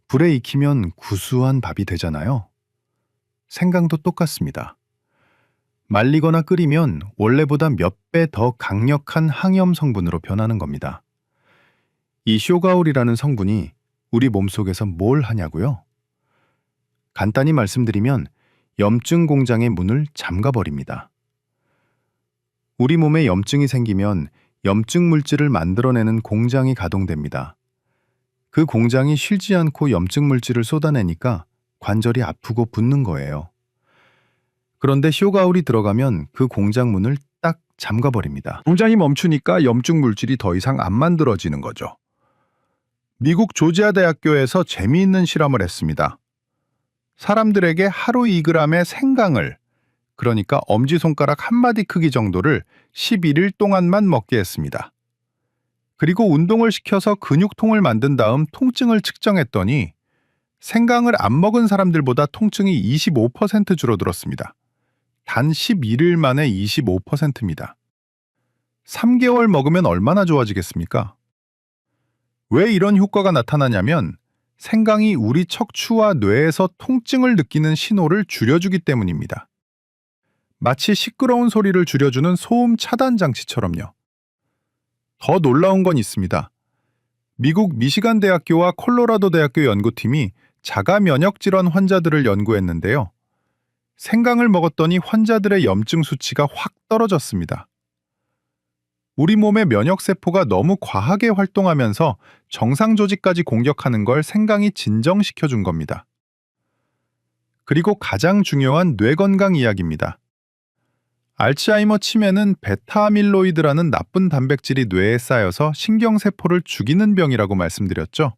불에 익히면 구수한 밥이 되잖아요. 생강도 똑같습니다. 말리거나 끓이면 원래보다 몇 배 더 강력한 항염 성분으로 변하는 겁니다. 이 쇼가올이라는 성분이 우리 몸속에서 뭘 하냐고요? 간단히 말씀드리면 염증 공장의 문을 잠가버립니다. 우리 몸에 염증이 생기면 염증 물질을 만들어내는 공장이 가동됩니다. 그 공장이 쉬지 않고 염증 물질을 쏟아내니까 관절이 아프고 붓는 거예요. 그런데 쇼가올이 들어가면 그 공장 문을 딱 잠가버립니다. 공장이 멈추니까 염증 물질이 더 이상 안 만들어지는 거죠. 미국 조지아 대학교에서 재미있는 실험을 했습니다. 사람들에게 하루 2g의 생강을, 그러니까 엄지손가락 한마디 크기 정도를 11일 동안만 먹게 했습니다. 그리고 운동을 시켜서 근육통을 만든 다음 통증을 측정했더니 생강을 안 먹은 사람들보다 통증이 25% 줄어들었습니다. 단 11일 만에 25%입니다. 3개월 먹으면 얼마나 좋아지겠습니까? 왜 이런 효과가 나타나냐면 생강이 우리 척추와 뇌에서 통증을 느끼는 신호를 줄여주기 때문입니다. 마치 시끄러운 소리를 줄여주는 소음 차단 장치처럼요. 더 놀라운 건 있습니다. 미국 미시간 대학교와 콜로라도 대학교 연구팀이 자가 면역 질환 환자들을 연구했는데요. 생강을 먹었더니 환자들의 염증 수치가 확 떨어졌습니다. 우리 몸의 면역세포가 너무 과하게 활동하면서 정상 조직까지 공격하는 걸 생강이 진정시켜준 겁니다. 그리고 가장 중요한 뇌 건강 이야기입니다. 알츠하이머 치매는 베타아밀로이드라는 나쁜 단백질이 뇌에 쌓여서 신경세포를 죽이는 병이라고 말씀드렸죠.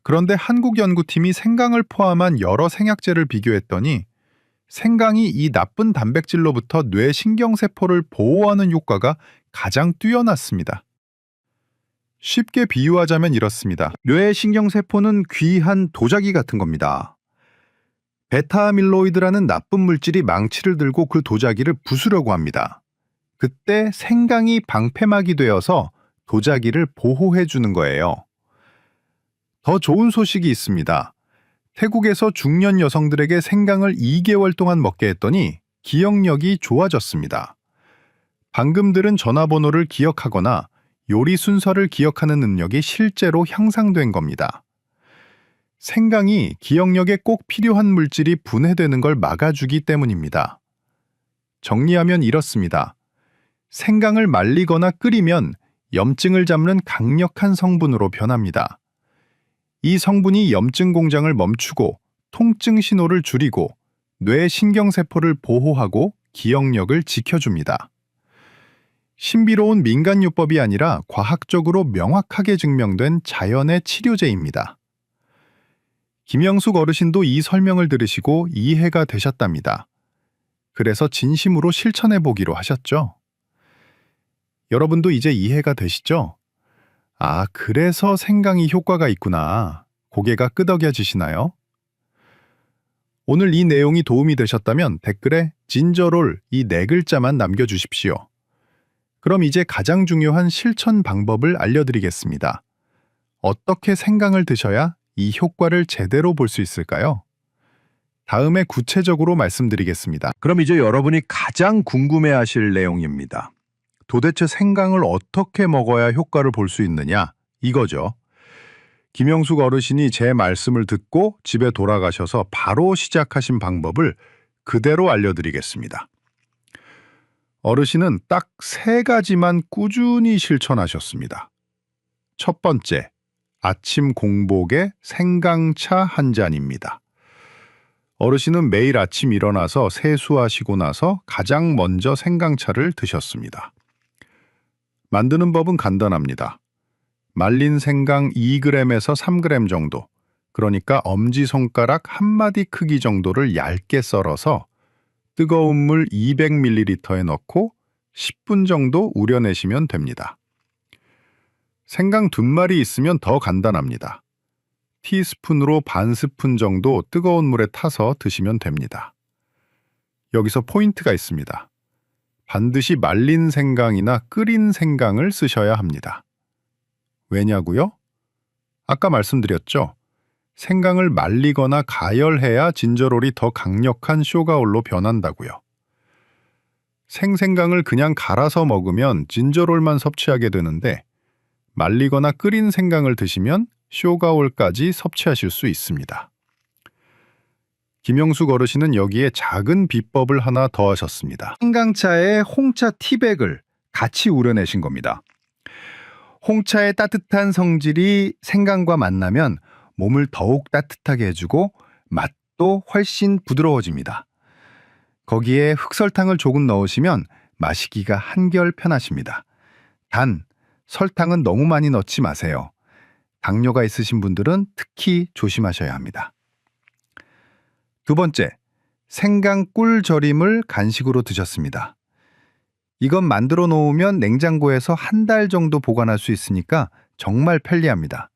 그런데 한국 연구팀이 생강을 포함한 여러 생약제를 비교했더니 생강이 이 나쁜 단백질로부터 뇌 신경세포를 보호하는 효과가 가장 뛰어났습니다. 쉽게 비유하자면 이렇습니다. 뇌 신경세포는 귀한 도자기 같은 겁니다. 베타아밀로이드라는 나쁜 물질이 망치를 들고 그 도자기를 부수려고 합니다. 그때 생강이 방패막이 되어서 도자기를 보호해 주는 거예요. 더 좋은 소식이 있습니다. 태국에서 중년 여성들에게 생강을 2개월 동안 먹게 했더니 기억력이 좋아졌습니다. 방금 들은 전화번호를 기억하거나 요리 순서를 기억하는 능력이 실제로 향상된 겁니다. 생강이 기억력에 꼭 필요한 물질이 분해되는 걸 막아주기 때문입니다. 정리하면 이렇습니다. 생강을 말리거나 끓이면 염증을 잡는 강력한 성분으로 변합니다. 이 성분이 염증 공장을 멈추고 통증 신호를 줄이고 뇌 신경세포를 보호하고 기억력을 지켜줍니다. 신비로운 민간요법이 아니라 과학적으로 명확하게 증명된 자연의 치료제입니다. 김영숙 어르신도 이 설명을 들으시고 이해가 되셨답니다. 그래서 진심으로 실천해 보기로 하셨죠? 여러분도 이제 이해가 되시죠? 아, 그래서 생강이 효과가 있구나. 고개가 끄덕여지시나요? 오늘 이 내용이 도움이 되셨다면 댓글에 진저롤 이 4글자만 남겨주십시오. 그럼 이제 가장 중요한 실천 방법을 알려드리겠습니다. 어떻게 생강을 드셔야 이 효과를 제대로 볼 수 있을까요? 다음에 구체적으로 말씀드리겠습니다. 그럼 이제 여러분이 가장 궁금해하실 내용입니다. 도대체 생강을 어떻게 먹어야 효과를 볼 수 있느냐? 이거죠. 김영숙 어르신이 제 말씀을 듣고 집에 돌아가셔서 바로 시작하신 방법을 그대로 알려드리겠습니다. 어르신은 딱 3가지만 꾸준히 실천하셨습니다. 첫 번째, 아침 공복에 생강차 한 잔입니다. 어르신은 매일 아침 일어나서 세수하시고 나서 가장 먼저 생강차를 드셨습니다. 만드는 법은 간단합니다. 말린 생강 2g에서 3g 정도, 그러니까 엄지손가락 한 마디 크기 정도를 얇게 썰어서 뜨거운 물 200ml에 넣고 10분 정도 우려내시면 됩니다. 생강 2마리 있으면 더 간단합니다. 티스푼으로 반 스푼 정도 뜨거운 물에 타서 드시면 됩니다. 여기서 포인트가 있습니다. 반드시 말린 생강이나 끓인 생강을 쓰셔야 합니다. 왜냐고요? 아까 말씀드렸죠. 생강을 말리거나 가열해야 진저롤이 더 강력한 쇼가올로 변한다고요. 생생강을 그냥 갈아서 먹으면 진저롤만 섭취하게 되는데 말리거나 끓인 생강을 드시면 쇼가올까지 섭취하실 수 있습니다. 김영숙 어르신은 여기에 작은 비법을 하나 더하셨습니다. 생강차에 홍차 티백을 같이 우려내신 겁니다. 홍차의 따뜻한 성질이 생강과 만나면 몸을 더욱 따뜻하게 해주고 맛도 훨씬 부드러워집니다. 거기에 흑설탕을 조금 넣으시면 마시기가 한결 편하십니다. 단, 설탕은 너무 많이 넣지 마세요. 당뇨가 있으신 분들은 특히 조심하셔야 합니다. 두 번째, 생강 꿀 절임을 간식으로 드셨습니다. 이건 만들어 놓으면 냉장고에서 1달 정도 보관할 수 있으니까 정말 편리합니다.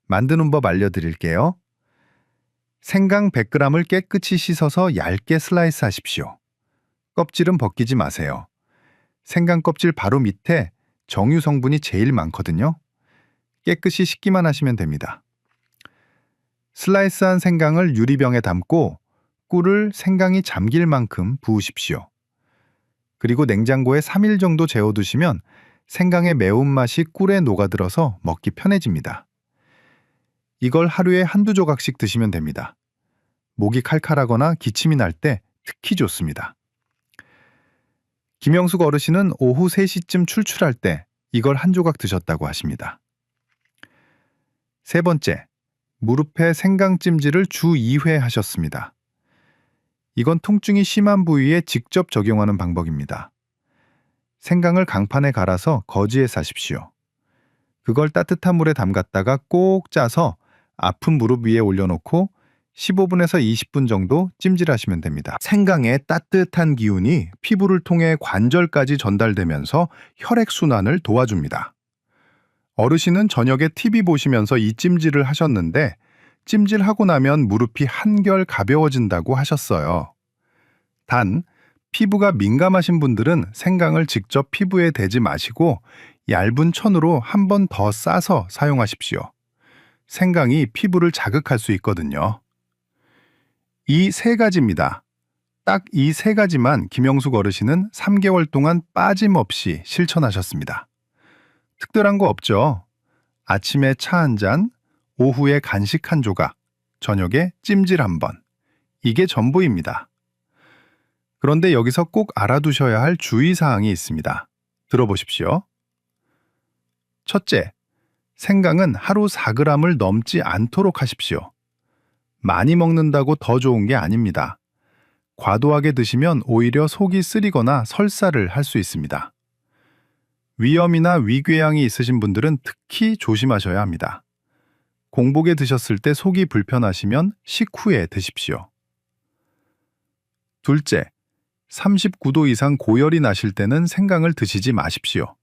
만드는 법 알려드릴게요. 생강 100g을 깨끗이 씻어서 얇게 슬라이스 하십시오. 껍질은 벗기지 마세요. 생강 껍질 바로 밑에 정유 성분이 제일 많거든요. 깨끗이 씻기만 하시면 됩니다. 슬라이스한 생강을 유리병에 담고 꿀을 생강이 잠길 만큼 부으십시오. 그리고 냉장고에 3일 정도 재워두시면 생강의 매운맛이 꿀에 녹아들어서 먹기 편해집니다. 이걸 하루에 1~2조각씩 드시면 됩니다. 목이 칼칼하거나 기침이 날 때 특히 좋습니다. 김영숙 어르신은 오후 3시쯤 출출할 때 이걸 1조각 드셨다고 하십니다. 세 번째, 무릎에 생강찜질을 주 2회 하셨습니다. 이건 통증이 심한 부위에 직접 적용하는 방법입니다. 생강을 강판에 갈아서 거즈에 싸십시오. 그걸 따뜻한 물에 담갔다가 꼭 짜서 아픈 무릎 위에 올려놓고 15분에서 20분 정도 찜질하시면 됩니다. 생강의 따뜻한 기운이 피부를 통해 관절까지 전달되면서 혈액순환을 도와줍니다. 어르신은 저녁에 TV 보시면서 이 찜질을 하셨는데 찜질하고 나면 무릎이 한결 가벼워진다고 하셨어요. 단, 피부가 민감하신 분들은 생강을 직접 피부에 대지 마시고 얇은 천으로 한 번 더 싸서 사용하십시오. 생강이 피부를 자극할 수 있거든요. 이 3가지입니다. 딱 이 3가지만 김영숙 어르신은 3개월 동안 빠짐없이 실천하셨습니다. 특별한 거 없죠? 아침에 차 한 잔, 오후에 간식 1조각, 저녁에 찜질 1번. 이게 전부입니다. 그런데 여기서 꼭 알아두셔야 할 주의사항이 있습니다. 들어보십시오. 첫째, 생강은 하루 4g을 넘지 않도록 하십시오. 많이 먹는다고 더 좋은 게 아닙니다. 과도하게 드시면 오히려 속이 쓰리거나 설사를 할 수 있습니다. 위염이나 위궤양이 있으신 분들은 특히 조심하셔야 합니다. 공복에 드셨을 때 속이 불편하시면 식후에 드십시오. 둘째, 39도 이상 고열이 나실 때는 생강을 드시지 마십시오.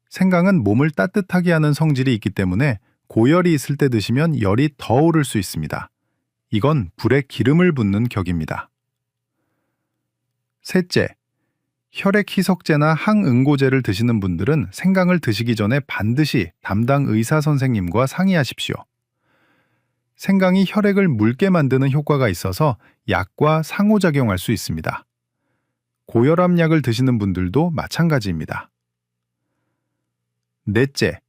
생강은 몸을 따뜻하게 하는 성질이 있기 때문에 고열이 있을 때 드시면 열이 더 오를 수 있습니다. 이건 불에 기름을 붓는 격입니다. 셋째, 혈액 희석제나 항응고제를 드시는 분들은 생강을 드시기 전에 반드시 담당 의사 선생님과 상의하십시오. 생강이 혈액을 묽게 만드는 효과가 있어서 약과 상호작용할 수 있습니다. 고혈압 약을 드시는 분들도 마찬가지입니다. 넷째,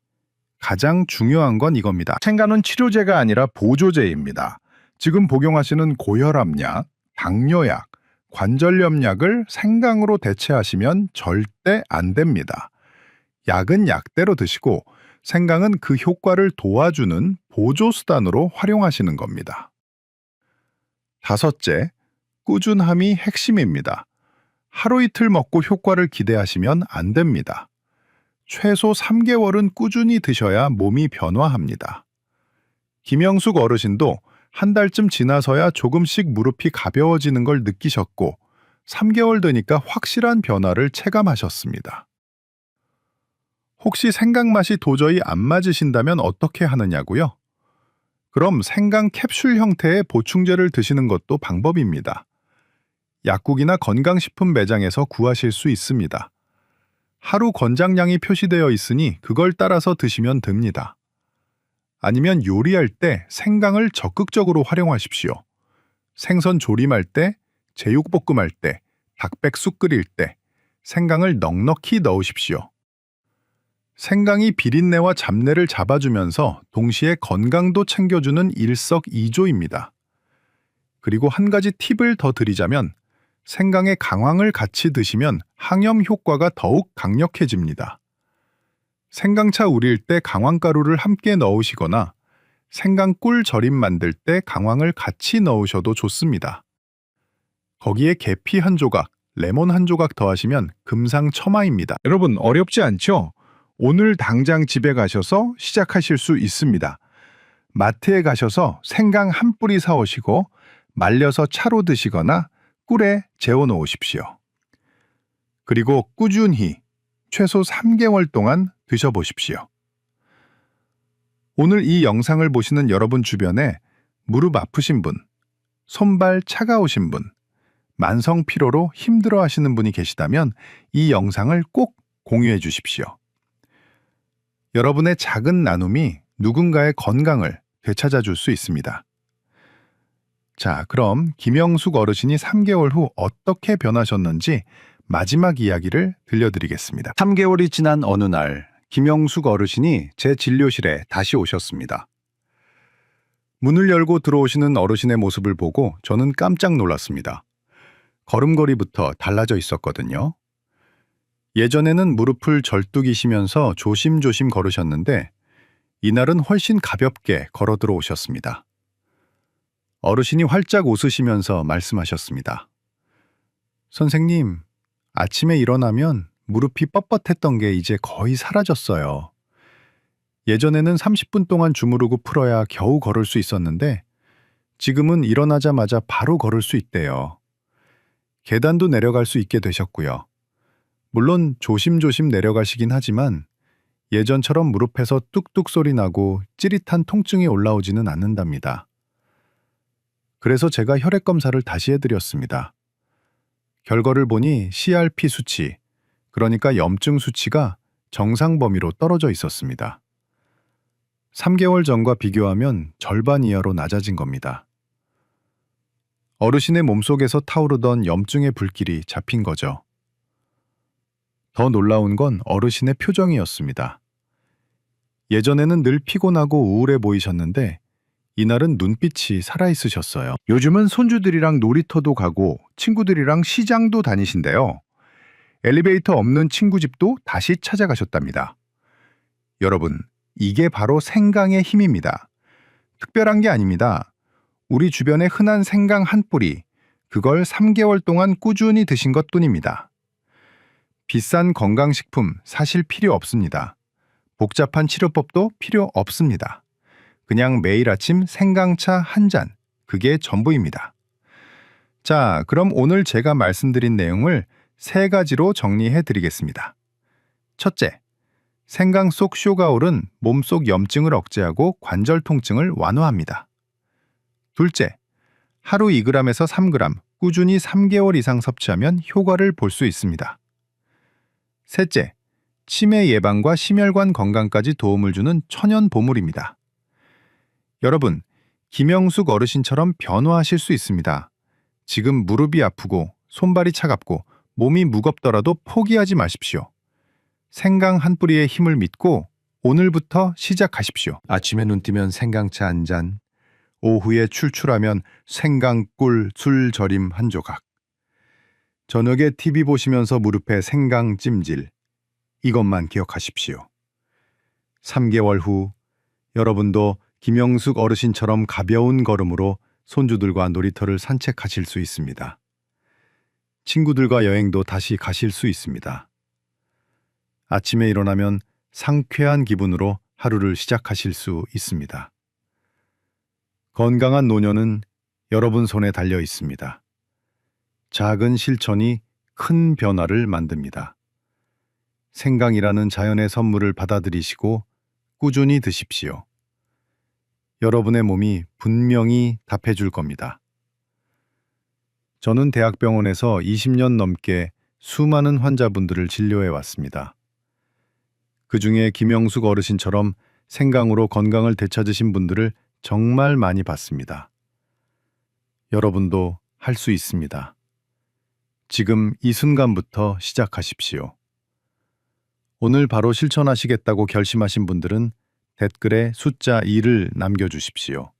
가장 중요한 건 이겁니다. 생강은 치료제가 아니라 보조제입니다. 지금 복용하시는 고혈압약, 당뇨약, 관절염약을 생강으로 대체하시면 절대 안 됩니다. 약은 약대로 드시고 생강은 그 효과를 도와주는 보조수단으로 활용하시는 겁니다. 다섯째, 꾸준함이 핵심입니다. 하루 이틀 먹고 효과를 기대하시면 안 됩니다. 최소 3개월은 꾸준히 드셔야 몸이 변화합니다. 김영숙 어르신도 한 달쯤 지나서야 조금씩 무릎이 가벼워지는 걸 느끼셨고 3개월 되니까 확실한 변화를 체감하셨습니다. 혹시 생강 맛이 도저히 안 맞으신다면 어떻게 하느냐고요? 그럼 생강 캡슐 형태의 보충제를 드시는 것도 방법입니다. 약국이나 건강식품 매장에서 구하실 수 있습니다. 하루 권장량이 표시되어 있으니 그걸 따라서 드시면 됩니다. 아니면 요리할 때 생강을 적극적으로 활용하십시오. 생선 조림할 때, 제육볶음할 때, 닭백숙 끓일 때 생강을 넉넉히 넣으십시오. 생강이 비린내와 잡내를 잡아주면서 동시에 건강도 챙겨주는 일석이조입니다. 그리고 한 가지 팁을 더 드리자면 생강에 강황을 같이 드시면 항염 효과가 더욱 강력해집니다. 생강차 우릴 때 강황가루를 함께 넣으시거나 생강꿀 절임 만들 때 강황을 같이 넣으셔도 좋습니다. 거기에 계피 한 조각, 레몬 한 조각 더하시면 금상첨화입니다. 여러분 어렵지 않죠? 오늘 당장 집에 가셔서 시작하실 수 있습니다. 마트에 가셔서 생강 한 뿌리 사오시고 말려서 차로 드시거나 꿀에 재워 놓으십시오. 그리고 꾸준히 최소 3개월 동안 드셔보십시오. 오늘 이 영상을 보시는 여러분 주변에 무릎 아프신 분, 손발 차가우신 분, 만성 피로로 힘들어 하시는 분이 계시다면 이 영상을 꼭 공유해 주십시오. 여러분의 작은 나눔이 누군가의 건강을 되찾아 줄 수 있습니다. 자, 그럼 김영숙 어르신이 3개월 후 어떻게 변하셨는지 마지막 이야기를 들려드리겠습니다. 3개월이 지난 어느 날 김영숙 어르신이 제 진료실에 다시 오셨습니다. 문을 열고 들어오시는 어르신의 모습을 보고 저는 깜짝 놀랐습니다. 걸음걸이부터 달라져 있었거든요. 예전에는 무릎을 절뚝이시면서 조심조심 걸으셨는데 이날은 훨씬 가볍게 걸어 들어오셨습니다. 어르신이 활짝 웃으시면서 말씀하셨습니다. 선생님, 아침에 일어나면 무릎이 뻣뻣했던 게 이제 거의 사라졌어요. 예전에는 30분 동안 주무르고 풀어야 겨우 걸을 수 있었는데 지금은 일어나자마자 바로 걸을 수 있대요. 계단도 내려갈 수 있게 되셨고요. 물론 조심조심 내려가시긴 하지만 예전처럼 무릎에서 뚝뚝 소리 나고 찌릿한 통증이 올라오지는 않는답니다. 그래서 제가 혈액 검사를 다시 해드렸습니다. 결과를 보니 CRP 수치, 그러니까 염증 수치가 정상 범위로 떨어져 있었습니다. 3개월 전과 비교하면 절반 이하로 낮아진 겁니다. 어르신의 몸속에서 타오르던 염증의 불길이 잡힌 거죠. 더 놀라운 건 어르신의 표정이었습니다. 예전에는 늘 피곤하고 우울해 보이셨는데 이날은 눈빛이 살아있으셨어요. 요즘은 손주들이랑 놀이터도 가고 친구들이랑 시장도 다니신대요. 엘리베이터 없는 친구 집도 다시 찾아가셨답니다. 여러분, 이게 바로 생강의 힘입니다. 특별한 게 아닙니다. 우리 주변에 흔한 생강 한 뿌리, 그걸 3개월 동안 꾸준히 드신 것뿐입니다. 비싼 건강식품 사실 필요 없습니다. 복잡한 치료법도 필요 없습니다. 그냥 매일 아침 생강차 한 잔, 그게 전부입니다. 자, 그럼 오늘 제가 말씀드린 내용을 3가지로 정리해 드리겠습니다. 첫째, 생강 속 쇼가올은 몸속 염증을 억제하고 관절 통증을 완화합니다. 둘째, 하루 2g에서 3g 꾸준히 3개월 이상 섭취하면 효과를 볼 수 있습니다. 셋째, 치매 예방과 심혈관 건강까지 도움을 주는 천연 보물입니다. 여러분, 김영숙 어르신처럼 변화하실 수 있습니다. 지금 무릎이 아프고 손발이 차갑고 몸이 무겁더라도 포기하지 마십시오. 생강 한 뿌리의 힘을 믿고 오늘부터 시작하십시오. 아침에 눈 뜨면 생강차 한 잔, 오후에 출출하면 생강꿀 술 절임 한 조각, 저녁에 TV 보시면서 무릎에 생강 찜질, 이것만 기억하십시오. 3개월 후 여러분도 김영숙 어르신처럼 가벼운 걸음으로 손주들과 놀이터를 산책하실 수 있습니다. 친구들과 여행도 다시 가실 수 있습니다. 아침에 일어나면 상쾌한 기분으로 하루를 시작하실 수 있습니다. 건강한 노년은 여러분 손에 달려 있습니다. 작은 실천이 큰 변화를 만듭니다. 생강이라는 자연의 선물을 받아들이시고 꾸준히 드십시오. 여러분의 몸이 분명히 답해줄 겁니다. 저는 대학병원에서 20년 넘게 수많은 환자분들을 진료해 왔습니다. 그 중에 김영숙 어르신처럼 생강으로 건강을 되찾으신 분들을 정말 많이 봤습니다. 여러분도 할 수 있습니다. 지금 이 순간부터 시작하십시오. 오늘 바로 실천하시겠다고 결심하신 분들은 댓글에 숫자 2를 남겨주십시오.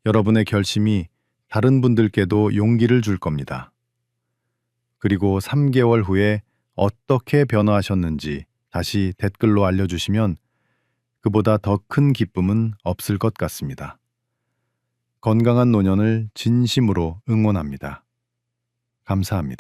여러분의 결심이 다른 분들께도 용기를 줄 겁니다. 그리고 3개월 후에 어떻게 변화하셨는지 다시 댓글로 알려주시면 그보다 더 큰 기쁨은 없을 것 같습니다. 건강한 노년을 진심으로 응원합니다. 감사합니다.